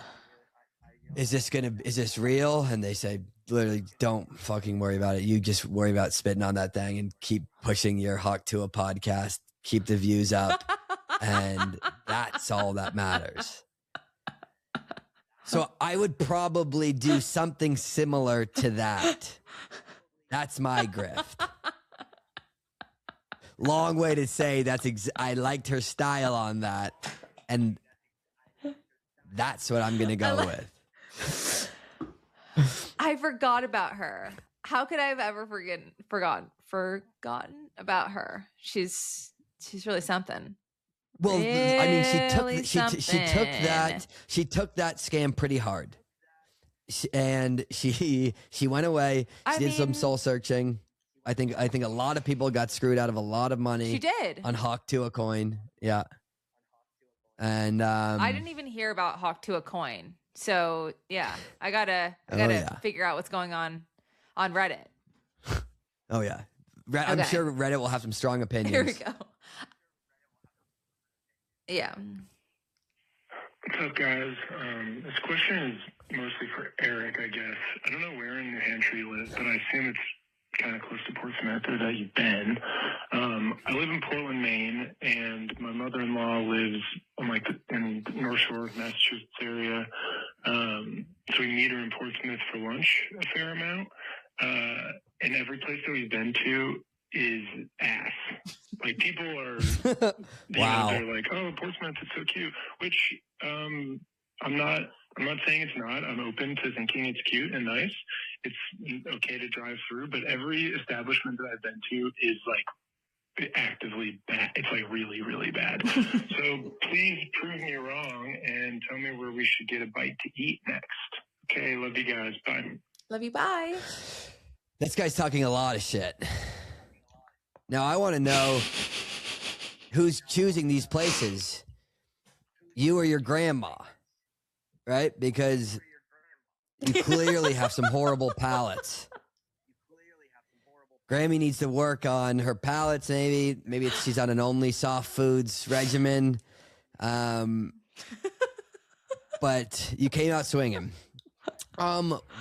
Is this real? And they say, literally, don't fucking worry about it. You just worry about spitting on that thing and keep pushing your Hawk Tua podcast, keep the views up. And that's all that matters. So I would probably do something similar to that. That's my grift. Long way to say I liked her style on that. And that's what I'm going to go with. I forgot about her. How could I have ever forgotten about her? She's really something. Well, really, I mean, she took that scam pretty hard, and she went away. She did some soul searching. I think a lot of people got screwed out of a lot of money. She did on Hawk Tua coin. Yeah, and I didn't even hear about Hawk Tua coin. So yeah, I gotta figure out what's going on Reddit. Oh yeah, I'm sure Reddit will have some strong opinions. Here we go. Yeah. What's up, guys? This question is mostly for Eric, I guess. I don't know where in New Hampshire you live, but I assume it's kind of close to Portsmouth or that you've been. I live in Portland, Maine, and my mother-in-law lives on in the North Shore of Massachusetts area. So we meet her in Portsmouth for lunch a fair amount. And every place that we've been to is ass. Like people are, wow. They're like, oh, Portsmouth is so cute, which I'm not saying it's not. I'm open to thinking it's cute and nice. It's okay to drive through, but every establishment that I've been to is like actively bad. It's like really, really bad. So please prove me wrong and tell me where we should get a bite to eat next. Okay, love you guys. Bye. Love you. Bye. This guy's talking a lot of shit. Now I want to know who's choosing these places. You or your grandma, right? Because you clearly have some horrible palates. Grammy needs to work on her palates. Maybe she's on an only soft foods regimen. But you came out swinging.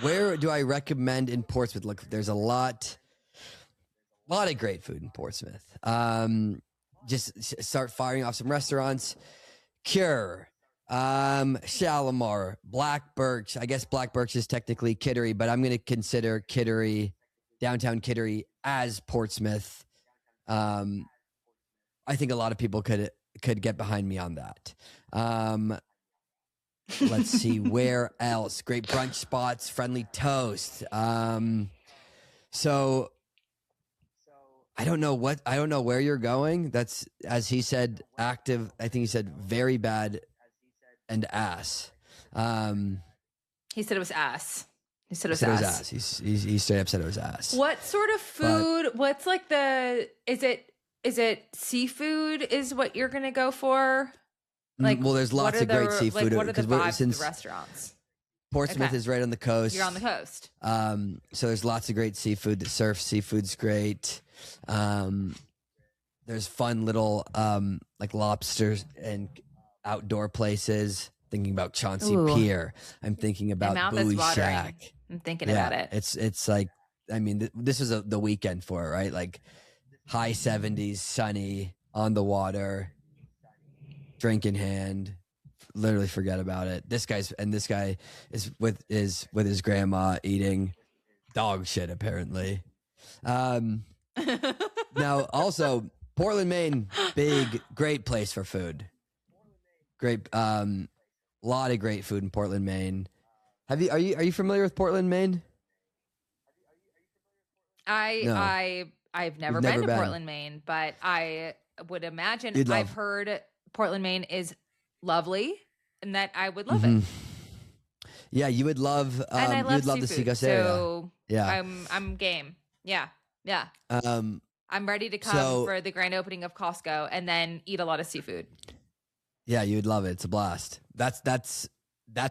Where do I recommend in Portsmouth? Look, there's a lot of great food in Portsmouth. Just start firing off some restaurants. Cure, Shalimar, Black Birch. I guess Black Birch is technically Kittery, but I'm going to consider Kittery, downtown Kittery, as Portsmouth. I think a lot of people could get behind me on that. Let's see, where else? Great brunch spots, Friendly Toast. So I don't know where you're going. That's, as he said, active. I think he said very bad and ass. He said it was ass. He said it was ass. He straight up said it was ass. What sort of food? What's like is it seafood is what you're going to go for? Like, well, there's lots of great seafood. Like, what are the vibes of the restaurants? Portsmouth is right on the coast. You're on the coast. So there's lots of great seafood. The surf seafood's great. There's fun little like lobsters and outdoor places. Thinking about Chauncey Pier. I'm thinking about Buoy Shack. I'm thinking about it. It's like, I mean, this was the weekend for it, right? Like high 70s, sunny, on the water, drink in hand. Literally forget about it. This guy is with his grandma eating dog shit apparently. Now also Portland, Maine, great place for food. Great, lot of great food in Portland, Maine. Are you familiar with Portland, Maine? I've never been to Portland, Maine, but I would imagine I've heard Portland, Maine is lovely and that I would love it. Yeah, you would love and I love the Seacoast area. So yeah. I'm game. Yeah. I'm ready to come for the grand opening of Costco and then eat a lot of seafood. Yeah, you would love it. It's a blast. That's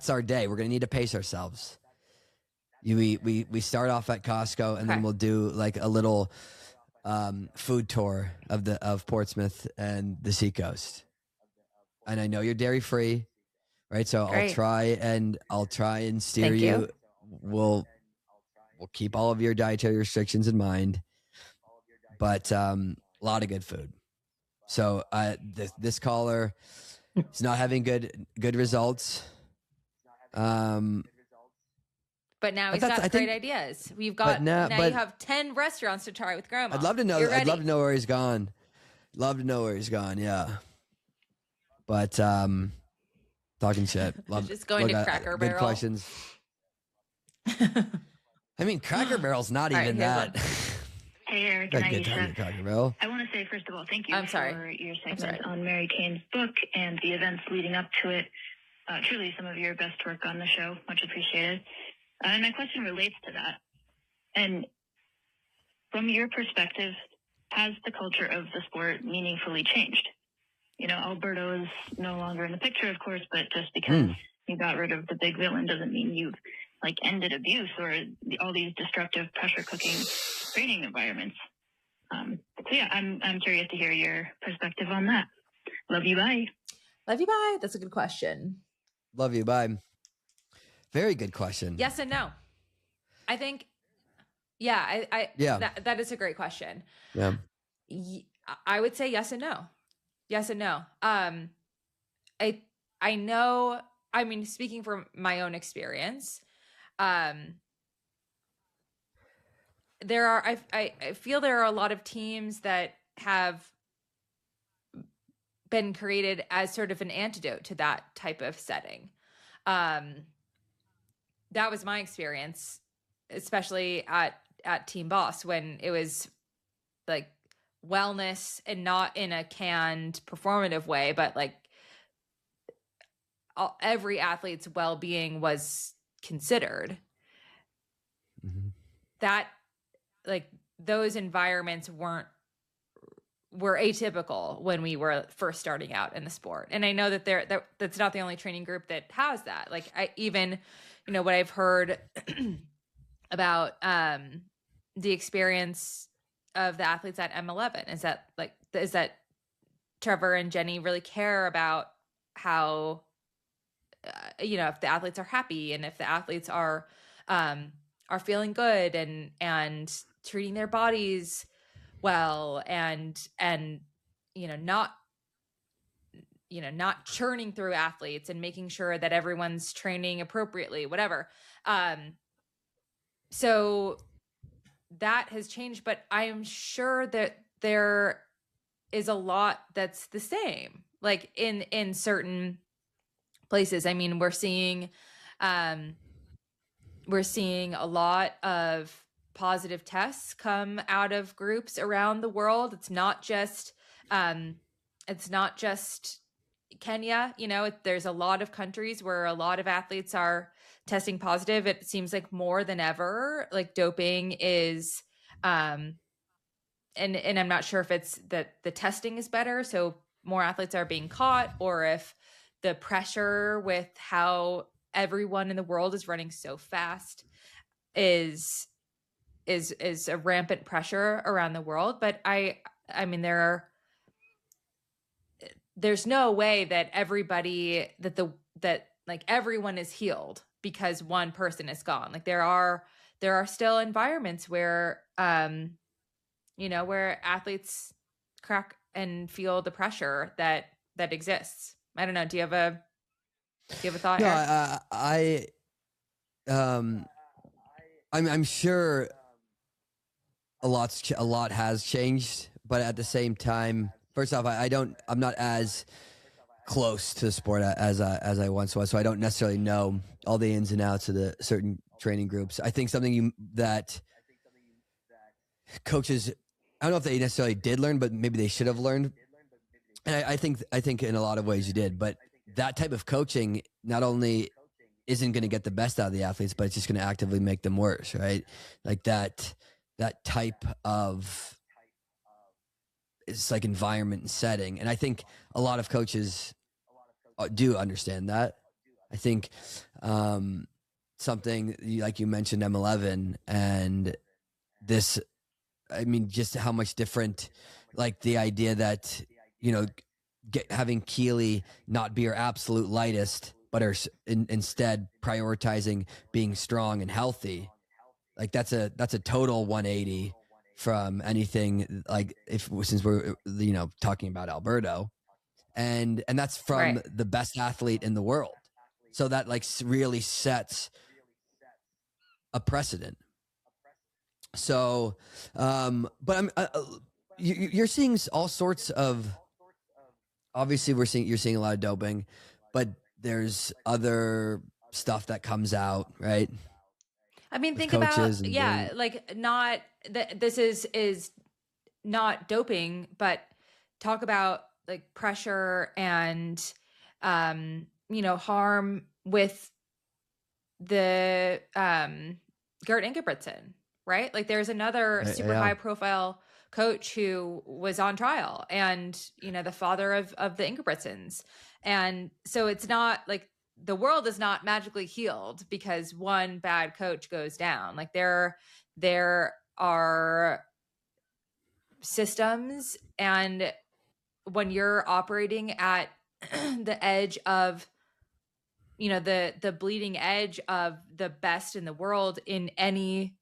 our day. We're gonna need to pace ourselves. We start off at Costco and then we'll do like a little food tour of Portsmouth and the Seacoast. And I know you're dairy free, right? So great. I'll try and steer you. We'll keep all of your dietary restrictions in mind, but a lot of good food. So this caller is not having good results. But now he's got great ideas. We've got now you have 10 restaurants to try with Grandma. I'd love to know. I'd love to know where he's gone. Yeah. But talking shit. Just going to Cracker Barrel. Good questions. I mean, Cracker Barrel's not even that. Hey, Eric and Aisha. Cracker Barrel. I want to say, first of all, thank you for your segment on Mary Kane's book and the events leading up to it. Truly some of your best work on the show. Much appreciated. And my question relates to that. And from your perspective, has the culture of the sport meaningfully changed? You know, Alberto is no longer in the picture, of course, but just because you got rid of the big villain doesn't mean you've like ended abuse or all these destructive pressure cooking training environments. So yeah, I'm curious to hear your perspective on that. Love you, bye. Love you, bye. That's a good question. Love you, bye. Very good question. Yes and no. I think, that is a great question. Yeah. I would say yes and no. Yes and no. I know, I mean, speaking from my own experience, I feel there are a lot of teams that have been created as sort of an antidote to that type of setting. That was my experience, especially at Team Boss, when it was like wellness and not in a canned performative way, but like every athlete's well-being was considered. Mm-hmm. That like those environments were atypical when we were first starting out in the sport. And I know that that's not the only training group that has that. Like what I've heard about the experience of the athletes at M11 is that Trevor and Jenny really care about if the athletes are happy and if the athletes are feeling good and treating their bodies well and not churning through athletes and making sure that everyone's training appropriately, whatever. So that has changed, but I am sure that there is a lot that's the same, like in certain places. I mean, we're seeing a lot of positive tests come out of groups around the world. It's not just Kenya. There's a lot of countries where a lot of athletes are testing positive. It seems like more than ever, like doping is, and I'm not sure if it's that the testing is better, so more athletes are being caught, or if the pressure with how everyone in the world is running so fast is a rampant pressure around the world. But I mean, there's no way that everyone is healed because one person is gone. Like there are still environments where where athletes crack and feel the pressure that exists. I don't know. Do you have a thought? No, I'm sure a lot has changed, but at the same time, first off, I'm not as close to the sport as I once was, so I don't necessarily know all the ins and outs of the certain training groups. I think something that coaches, I don't know if they necessarily did learn, but maybe they should have learned. And I think in a lot of ways you did, but that type of coaching not only isn't going to get the best out of the athletes, but it's just going to actively make them worse, right? Like that type of, it's like environment and setting. And I think a lot of coaches do understand that. I think something like you mentioned, M11, and this, I mean, just how much different, like the idea that, having Keely not be your absolute lightest, but are instead prioritizing being strong and healthy. Like that's a total 180 from anything, like since we're, talking about Alberto, and that's from the best athlete in the world. So that like really sets a precedent. So, but you're seeing all sorts of, obviously you're seeing a lot of doping, but there's other stuff that comes out, right? I mean, think about, like not that this is not doping, but talk about like pressure and, harm with the, Gert Ingebrigtsen, right? Like there's another super high profile coach who was on trial, and, the father of the Ingebrigtsens. And so it's not like the world is not magically healed because one bad coach goes down. Like there are systems, and when you're operating at the edge of, the bleeding edge of the best in the world in any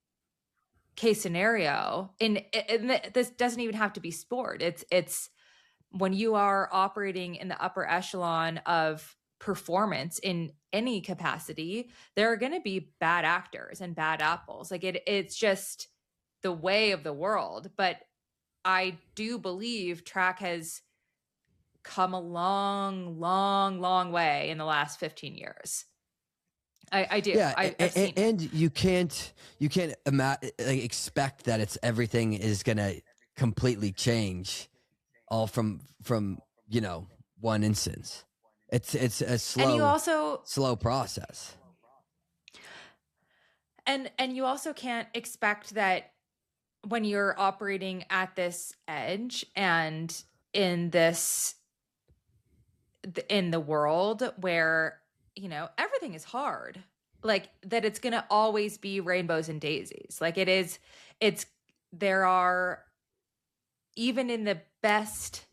case scenario, and this doesn't even have to be sport. It's when you are operating in the upper echelon of performance in any capacity, there are going to be bad actors and bad apples. Like it's just the way of the world. But I do believe track has come a long, long, long way in the last 15 years. I do. Yeah, I've seen and you can't expect that everything is going to completely change all from one instance. It's a slow process. And you also can't expect that when you're operating at this edge and in the world where, everything is hard, like that it's going to always be rainbows and daisies. Like there are, even in the best,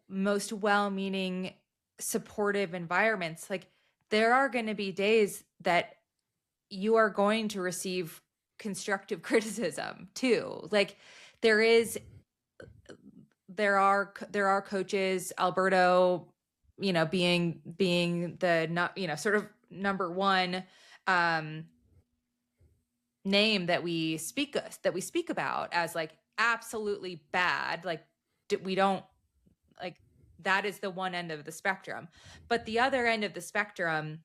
most well-meaning supportive environments, like there are going to be days that you are going to receive constructive criticism too. Like there are coaches, Alberto, you know, being the, you know, sort of number one name that we speak about as like absolutely bad. Like we don't, like, that is the one end of the spectrum. But the other end of the spectrum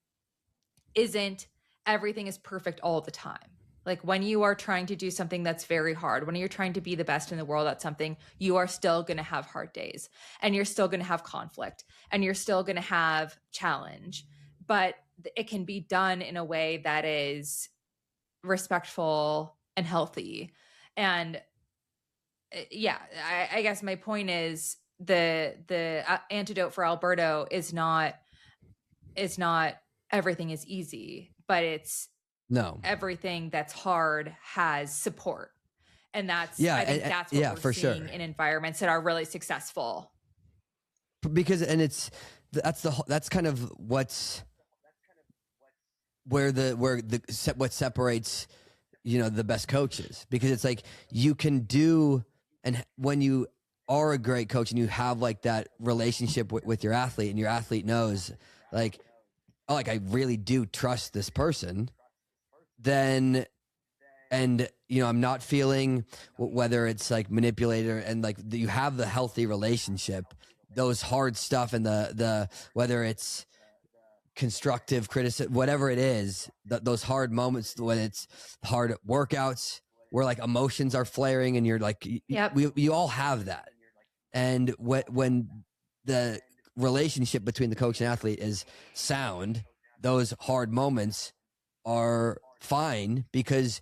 isn't everything is perfect all the time. Like when you are trying to do something that's very hard, when you're trying to be the best in the world at something, you are still going to have hard days, and you're still going to have conflict, and you're still going to have challenge, but it can be done in a way that is respectful and healthy. And yeah, I guess my point is the antidote for Alberto is not everything is easy, but it's everything that's hard has support. And that's, I think that's what we're seeing in environments that are really successful. Because, and that's kind of what separates, you know, the best coaches, because it's like you can do, and when you are a great coach and you have like that relationship with your athlete, and your athlete knows like, oh, like I really do trust this person, then, and you know, I'm not feeling whether it's like manipulator, and like you have the healthy relationship, those hard stuff, and the whether it's constructive criticism, whatever it is, those hard moments when it's hard workouts where like emotions are flaring and you're like, we all have that. And when the relationship between the coach and athlete is sound, those hard moments are fine, because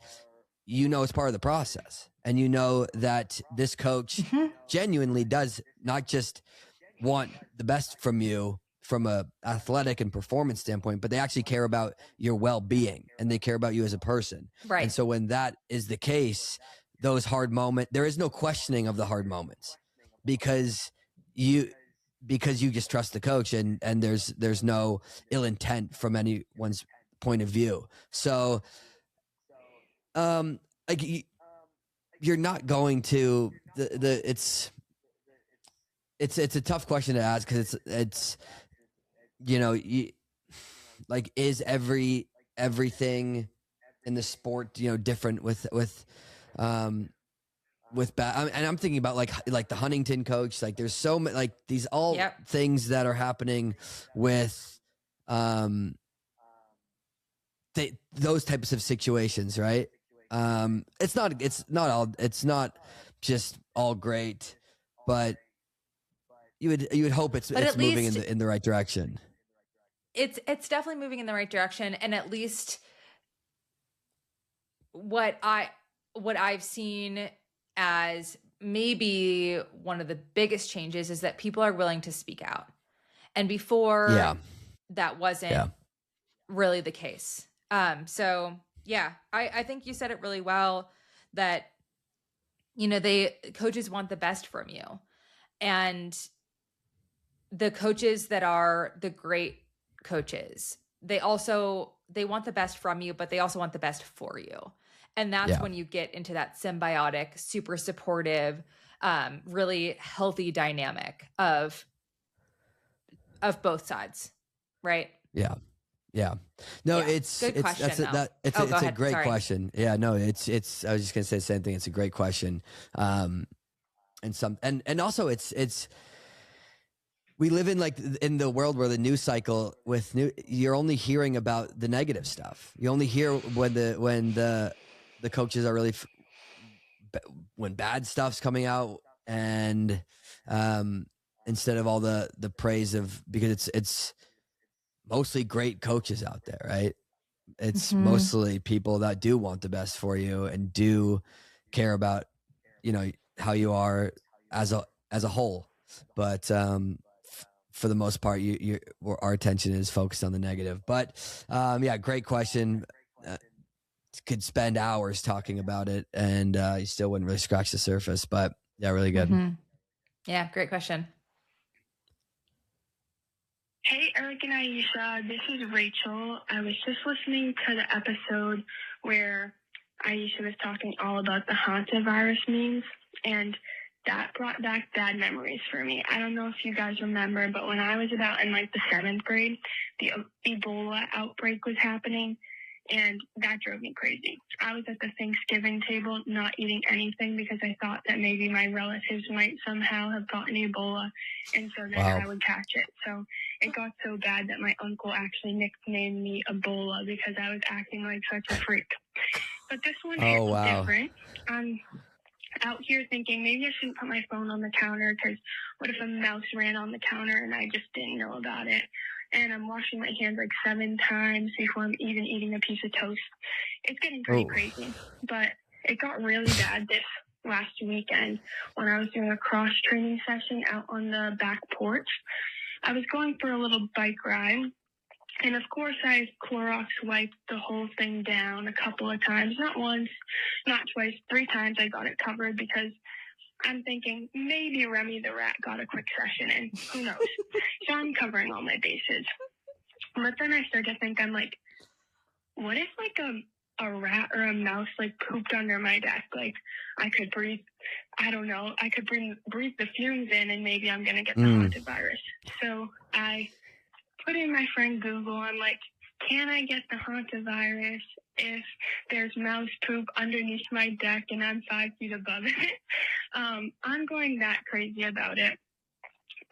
you know it's part of the process, and you know that this coach genuinely does not just want the best from you from a athletic and performance standpoint, but they actually care about your well-being, and they care about you as a person. Right. And so when that is the case, those hard moments, there is no questioning of the hard moments, because you just trust the coach, and there's no ill intent from anyone's point of view. So, like you're not going to it's a tough question to ask, because it's you know, like, is everything in the sport, you know, different with bad, and I'm thinking about like the Huntington coach, like there's so many, like these all things that are happening with those types of situations, right? It's not just all great, but you would hope it's moving in the right direction. It's definitely moving in the right direction, and at least what I've seen as maybe one of the biggest changes is that people are willing to speak out, and before that wasn't really the case. So yeah, I think you said it really well, that, you know, coaches want the best from you, and the coaches that are the great coaches, they want the best from you, but they also want the best for you. And that's when you get into that symbiotic, super supportive, really healthy dynamic of both sides. Right. Yeah. Yeah. No, yeah. It's a great question. Yeah, no, it's, I was just going to say the same thing. It's a great question. And also it's, we live in the world where the news cycle you're only hearing about the negative stuff. You only hear when the coaches are really, when bad stuff's coming out, and instead of all the praise of, because it's mostly great coaches out there, right? It's mostly people that do want the best for you and do care about, you know, how you are as a whole. But for the most part, our attention is focused on the negative. But great question. Could spend hours talking about it, and you still wouldn't really scratch the surface. But yeah, really good. Yeah, great question. Hey, Eric and Aisha. This is Rachel. I was just listening to the episode where Aisha was talking all about the Hantavirus memes, and that brought back bad memories for me. I don't know if you guys remember, but when I was about in like the 7th grade, the Ebola outbreak was happening, and that drove me crazy. I was at the Thanksgiving table not eating anything because I thought that maybe my relatives might somehow have gotten Ebola, and so then I would catch it. So it got so bad that my uncle actually nicknamed me Ebola because I was acting like such a freak. But this one hits different. I'm out here thinking maybe I shouldn't put my phone on the counter because what if a mouse ran on the counter and I just didn't know about it? And I'm washing my hands like 7 times before I'm even eating a piece of toast. It's getting pretty crazy. But it got really bad this last weekend when I was doing a cross-training session out on the back porch. I was going for a little bike ride. And of course, I Clorox wiped the whole thing down a couple of times. Not once, not twice, 3 times I got it covered because I'm thinking maybe Remy the rat got a quick session in. Who knows? So I'm covering all my bases. But then I start to think, I'm like, what if like a rat or a mouse like pooped under my desk? Like I could breathe, I don't know, I could breathe the fumes in and maybe I'm going to get the Hantavirus. So I put in my friend Google. I'm like, can I get the Hantavirus if there's mouse poop underneath my deck and I'm 5 feet above it? I'm going that crazy about it.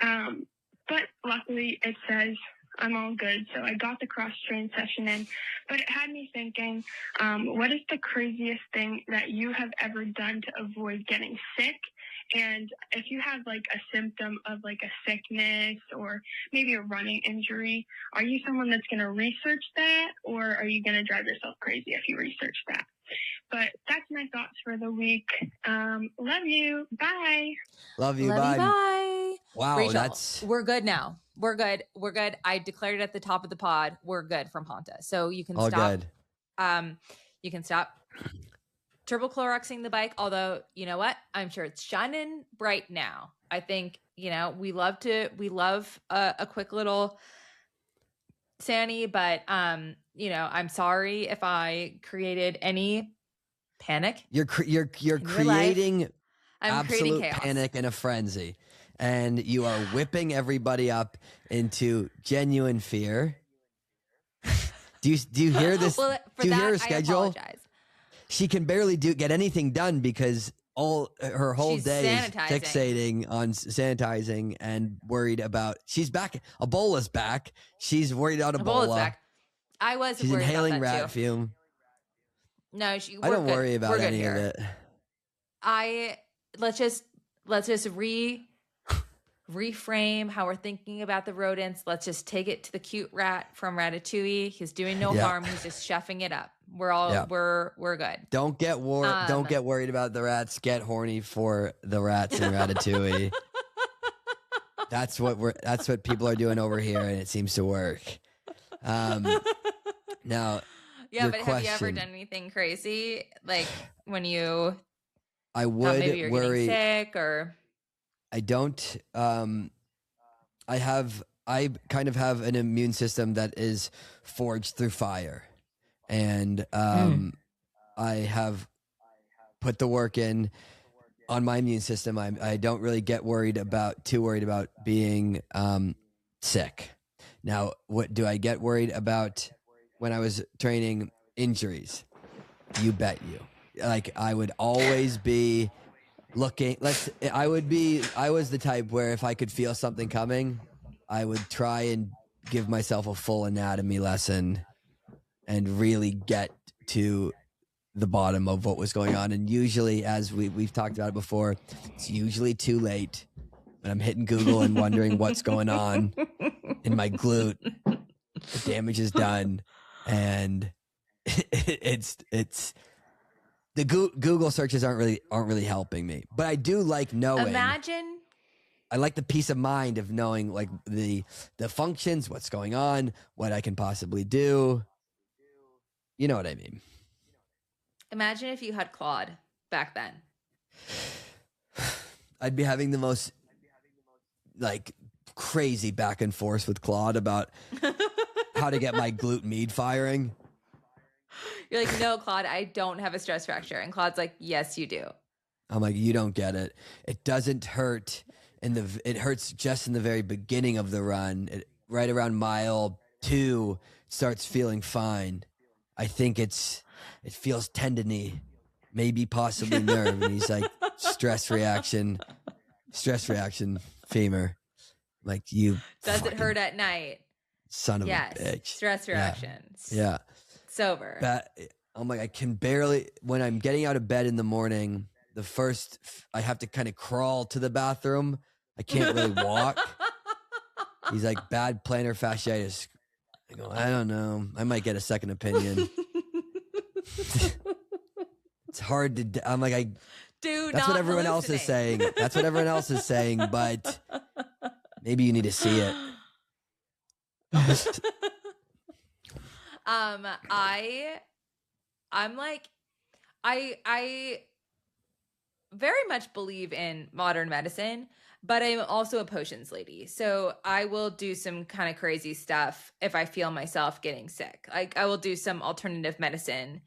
But luckily it says I'm all good. So I got the cross-train session in, but it had me thinking, what is the craziest thing that you have ever done to avoid getting sick? And if you have like a symptom of like a sickness or maybe a running injury, are you someone that's going to research that, or are you going to drive yourself crazy if you research that? But that's my thoughts for the week. Love you. Bye. Love you. Bye. Bye. Wow, Rachel, we're good now. We're good. I declared it at the top of the pod. We're good from Hanta. So you can all stop. Good. You can stop triple Cloroxing the bike. Although, you know what? I'm sure it's shining bright now. I think, we love a quick little Sandy, but I'm sorry if I created any panic. You're creating absolute panic and a frenzy, and you are whipping everybody up into genuine fear. Do you hear this? Well, do you hear her schedule? I apologize. She can barely get anything done because her whole day is fixating on sanitizing and worried about. She's back. Ebola's back. She's worried about Ebola. Ebola's back. I was. She's worried inhaling about that rat fume. No, I don't worry about any of it. Let's just reframe how we're thinking about the rodents. Let's just take it to the cute rat from Ratatouille. He's doing no harm. He's just chefing it up. We're all we're good. Don't get worried about the rats. Get horny for the rats in Ratatouille. That's what people are doing over here, and it seems to work. Now, but have you ever done anything crazy like when you? I would maybe you're worry. Getting sick or. I don't. I kind of have an immune system that is forged through fire, and I have put the work in on my immune system. I don't really get too worried about being sick. Now, what do I get worried about when I was training? Injuries. You bet you. Like I would always be looking. I was the type where if I could feel something coming, I would try and give myself a full anatomy lesson and really get to the bottom of what was going on. And usually, as we've talked about it before, it's usually too late when I'm hitting Google and wondering what's going on in my glute. The damage is done, and it's the Google searches aren't really helping me. But I do like knowing. I like the peace of mind of knowing like the functions, what's going on, what I can possibly do. You know what I mean? Imagine if you had Claude back then. I'd be having the most like crazy back and forth with Claude about how to get my glute med firing. You're like, no, Claude, I don't have a stress fracture. And Claude's like, yes, you do. I'm like, you don't get it. It doesn't hurt it hurts just in the very beginning of the run. Right around mile 2, it starts feeling fine. I think it feels tendony, maybe possibly nerve. And he's like, stress reaction, femur. Like, you does it hurt at night? Son of a bitch. Stress reactions. Yeah. It's over. I'm like, I can barely, when I'm getting out of bed in the morning, I have to kind of crawl to the bathroom. I can't really walk. He's like, bad plantar fasciitis. I go, I don't know. I might get a second opinion. It's hard to, I'm like, that's what everyone else is saying. That's what everyone else is saying, but maybe you need to see it. I'm like, I very much believe in modern medicine, but I'm also a potions lady. So I will do some kind of crazy stuff if I feel myself getting sick. Like, I will do some alternative medicine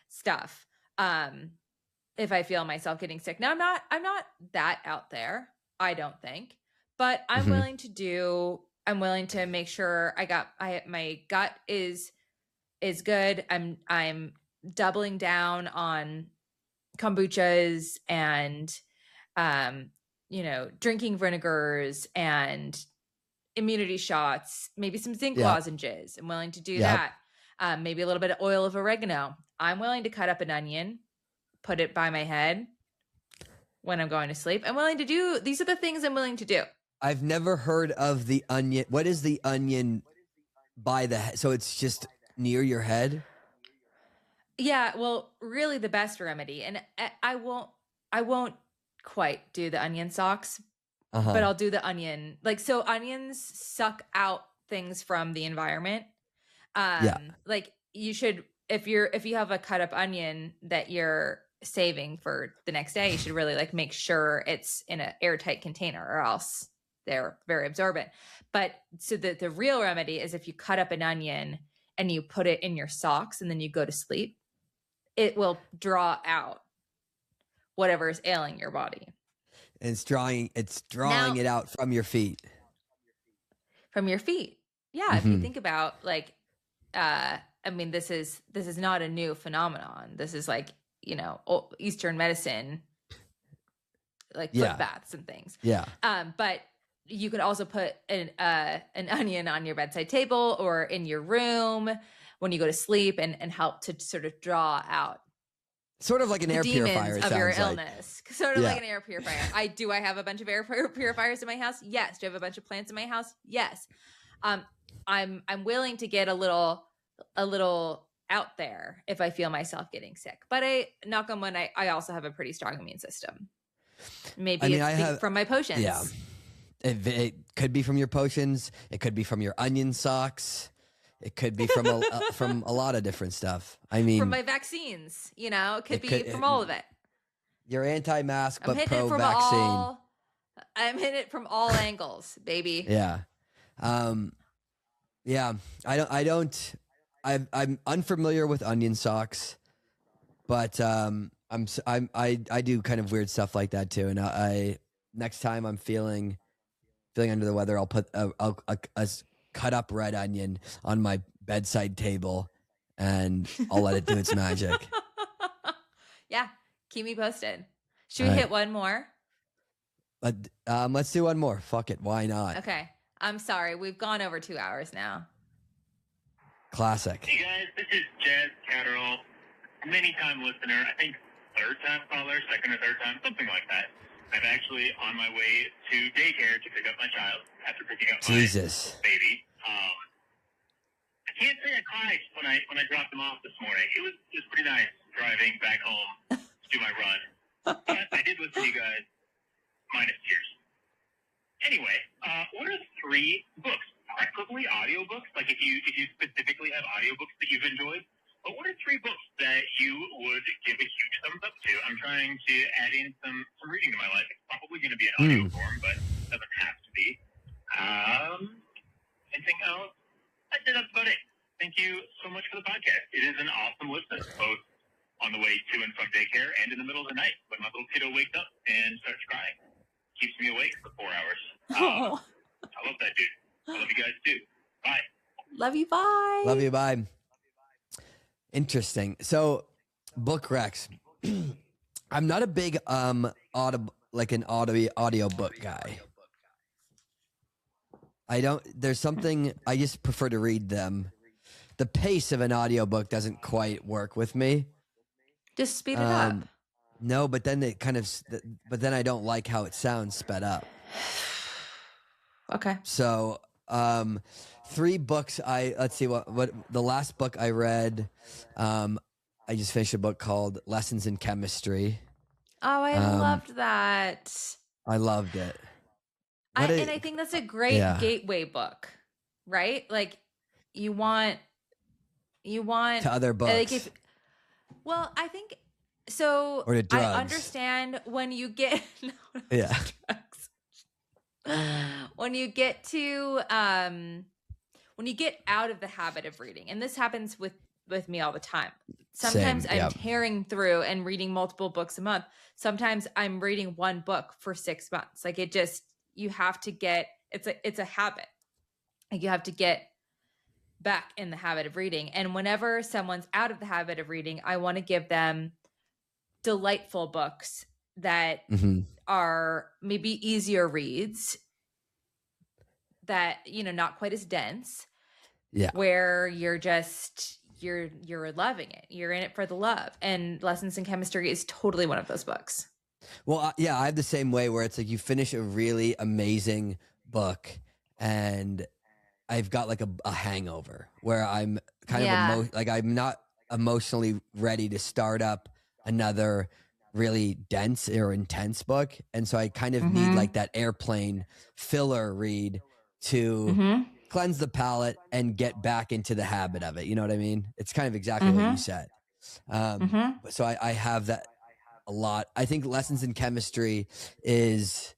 stuff if I feel myself getting sick. Now, I'm not that out there, I don't think, but I'm willing to make sure my gut is good. I'm doubling down on kombuchas and drinking vinegars and immunity shots, maybe some zinc lozenges. I'm willing to do that. Maybe a little bit of oil of oregano. I'm willing to cut up an onion, put it by my head when I'm going to sleep. I'm willing to do, these are the things I'm willing to do. I've never heard of the onion. What is the onion by the head? So it's just near your head? Yeah, well, really the best remedy, and I won't quite do the onion socks, but I'll do the onion. Like, so onions suck out things from the environment. Like, you should, if you have a cut up onion that you're saving for the next day, you should really like make sure it's in an airtight container, or else they're very absorbent. But so the real remedy is if you cut up an onion and you put it in your socks and then you go to sleep, it will draw out whatever is ailing your body. And it's drawing it out from your feet. From your feet. Yeah. If you think about like, I mean, this is not a new phenomenon. This is like, Eastern medicine, like foot baths and things. Yeah. But you could also put an onion on your bedside table or in your room when you go to sleep and help to sort of draw out sort of like an air purifier of your illness. Like. Sort of like an air purifier. I have a bunch of air purifiers in my house. Yes. Do I have a bunch of plants in my house? Yes. I'm willing to get a little out there if I feel myself getting sick. But knock on wood, I also have a pretty strong immune system. Maybe from my potions. Yeah. It could be from your potions. It could be from your onion socks. It could be from from a lot of different stuff. I mean, from my vaccines, it could be from all of it. You're anti-mask, but pro-vaccine. I'm hitting it from all angles, baby. Yeah. Yeah. I'm unfamiliar with onion socks, but I do kind of weird stuff like that too. And next time I'm feeling under the weather, I'll put a cut up red onion on my bedside table and I'll let it do its magic. Yeah. Keep me posted. Should we hit one more? Let's do one more. Fuck it. Why not? Okay. I'm sorry. We've gone over 2 hours now. Classic. Hey guys, this is Jazz Catterall. Many-time listener. I think third-time caller, second or third time, something like that. I'm actually on my way to daycare to pick up my child after picking up my baby. I can't say I cried when I dropped him off this morning. It was pretty nice driving back home to do my run. But I did listen to you guys, minus tears. Anyway, what are 3 books, preferably audiobooks? Like if you specifically have audiobooks that you've enjoyed, but what are 3 books that you would give a huge thumbs up to? I'm trying to add in some reading to my life. It's probably going to be an audio form, but it doesn't have to be. Anything else? I'd say that's about it. Thank you so much for the podcast. It is an awesome listen, both on the way to and from daycare and in the middle of the night when my little kiddo wakes up and starts crying. Keeps me awake for 4 hours. I love that, dude. I love you guys, too. Bye. Love you, bye. Love you, bye. Interesting. So, book recs. I'm not a big audio book guy. There's something, I just prefer to read them. The pace of an audiobook doesn't quite work with me. Just speed it up. No, but then I don't like how it sounds sped up. Okay. So, 3 books. Let's see what the last book I read. I just finished a book called Lessons in Chemistry. Oh, I loved that. I loved it. And I think that's a great gateway book, right? Like you want to other books. Well, I think so. Or to drugs. I understand when you get when you get to when you get out of the habit of reading, and this happens with me all the time. Sometimes I'm tearing through and reading multiple books a month. Sometimes I'm reading one book for 6 months. Like you have to get, it's a habit. Like you have to get back in the habit of reading. And whenever someone's out of the habit of reading, I want to give them delightful books that are maybe easier reads, that, not quite as dense. Yeah. Where you're just, you're loving it. You're in it for the love. And Lessons in Chemistry is totally one of those books. Well, I have the same way where it's like you finish a really amazing book and I've got like a hangover where I'm kind of I'm not emotionally ready to start up another really dense or intense book. And so I kind of need like that airplane filler read to cleanse the palate and get back into the habit of it. You know what I mean? It's kind of exactly what you said. So I have that a lot. I think Lessons in Chemistry is,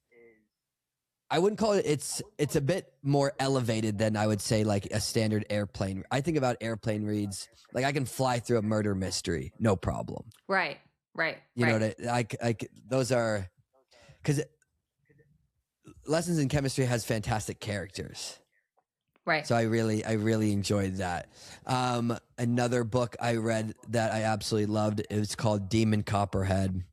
I wouldn't call it, it's a bit more elevated than I would say like a standard airplane. I think about airplane reads, like I can fly through a murder mystery, no problem. Right. You know what like those are, because Lessons in Chemistry has fantastic characters. Right. So I really enjoyed that. Another book I read that I absolutely loved, it was called Demon Copperhead.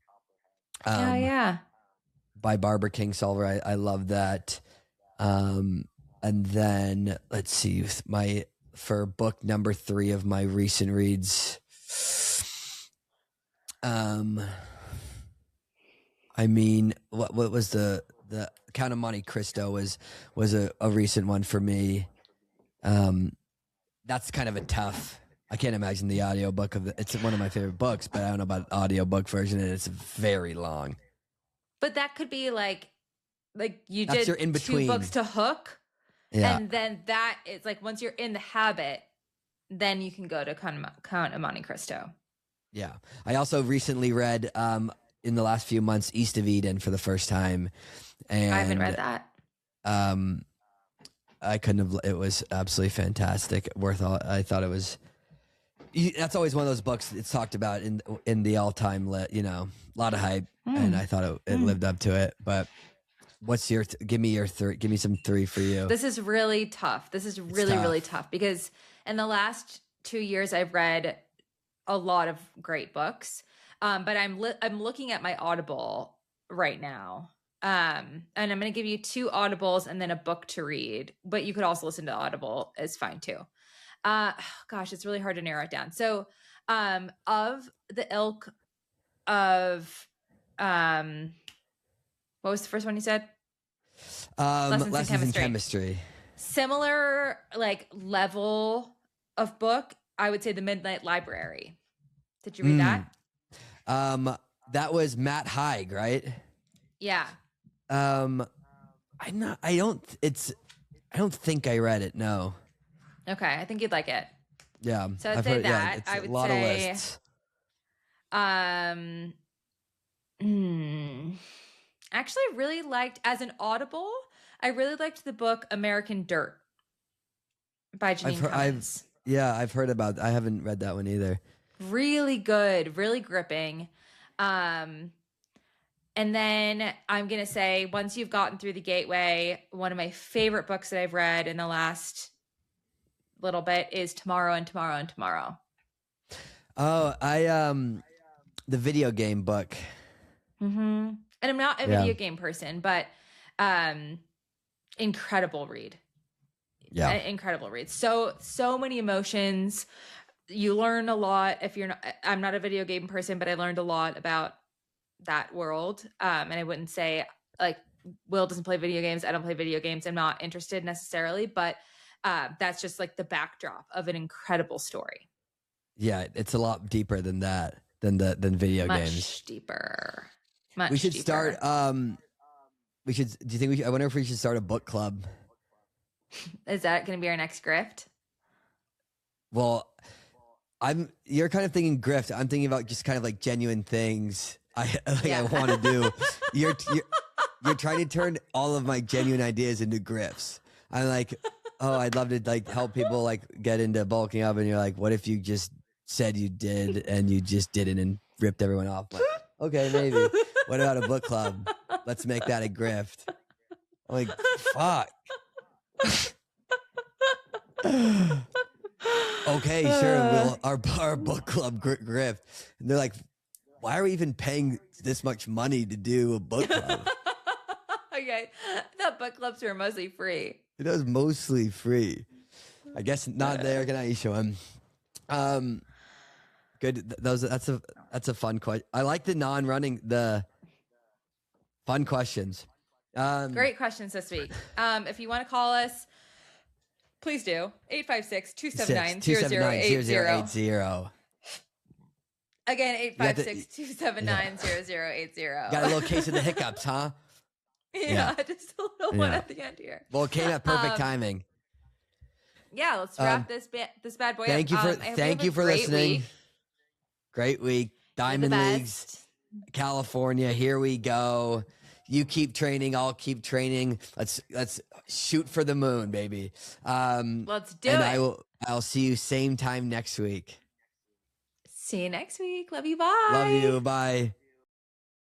By Barbara Kingsolver. I love that. And then let's see, for book number 3 of my recent reads. I mean, what was the Count of Monte Cristo was a recent one for me. That's kind of a tough, I can't imagine the audiobook of it's one of my favorite books, but I don't know about the audiobook version, and it's very long. But that could be like you That's did your in between 2 books to hook. Yeah. And then that is like, once you're in the habit, then you can go to Count of Monte Cristo. Yeah. I also recently read, in the last few months, East of Eden for the first time. And I haven't read that. I couldn't have, it was absolutely fantastic. I thought it was, that's always one of those books that's talked about in the all-time, a lot of hype. And I thought it lived up to it. But what's give me some 3 for you. This is really tough. This is really tough because in the last 2 years, I've read a lot of great books. But I'm looking at my Audible right now. And I'm going to give you 2 Audibles and then a book to read, but you could also listen to Audible. It's fine too. Gosh, it's really hard to narrow it down. So, of the ilk of, what was the first one you said? Lessons in Chemistry. Similar like level of book, I would say The Midnight Library. Did you read that? That was Matt Haig, right? Yeah. I don't think I read it. No. Okay. I think you'd like it. Yeah. So I'd say that. It's I would a lot say, of lists. Actually really liked, as an Audible, I really liked the book American Dirt by Janine Cummins. I've heard about. I haven't read that one either. Really good, really gripping. And then I'm gonna say, once you've gotten through the gateway, one of my favorite books that I've read in the last little bit is Tomorrow and Tomorrow and Tomorrow. Oh, the video game book. Mm-hmm. And I'm not a video game person, but incredible read. Yeah, incredible read. So many emotions. You learn a lot. If you're not, I'm not a video game person, but I learned a lot about that world. And I wouldn't say like Will doesn't play video games. I don't play video games. I'm not interested necessarily, but that's just like the backdrop of an incredible story. Yeah, it's a lot deeper than that, than video games. Much deeper. Much we should deeper. start. We should. Do you think I wonder if we should start a book club? Is that going to be our next grift? Well, you're kind of thinking grift. I'm thinking about just kind of like genuine things I want to do. You're trying to turn all of my genuine ideas into grifts. I'm like, oh, I'd love to like help people like get into bulking up, and you're like, what if you just said you did and you just didn't and ripped everyone off? Like, okay, maybe. What about a book club? Let's make that a grift. I'm like, fuck. Okay, sure. We'll our book club grift. And they're like, why are we even paying this much money to do a book club? Okay, I thought book clubs were mostly free. It was mostly free. I guess not the Eric and Aisha one. Good. That's a fun question. I like the non-running, the fun questions. Great questions this week. If you want to call us, please do. 856-279-0080. Again, 856-279-0080. Got a little case of the hiccups, huh? Yeah, just a little one at the end here. Well, it came at perfect timing. Yeah, let's wrap this bad boy thank up. Thank you for listening. Week. Great week. Diamond Leagues, California. Here we go. You keep training. I'll keep training. Let's shoot for the moon, baby. Let's do it. I'll see you same time next week. See you next week. Love you. Bye. Love you. Bye.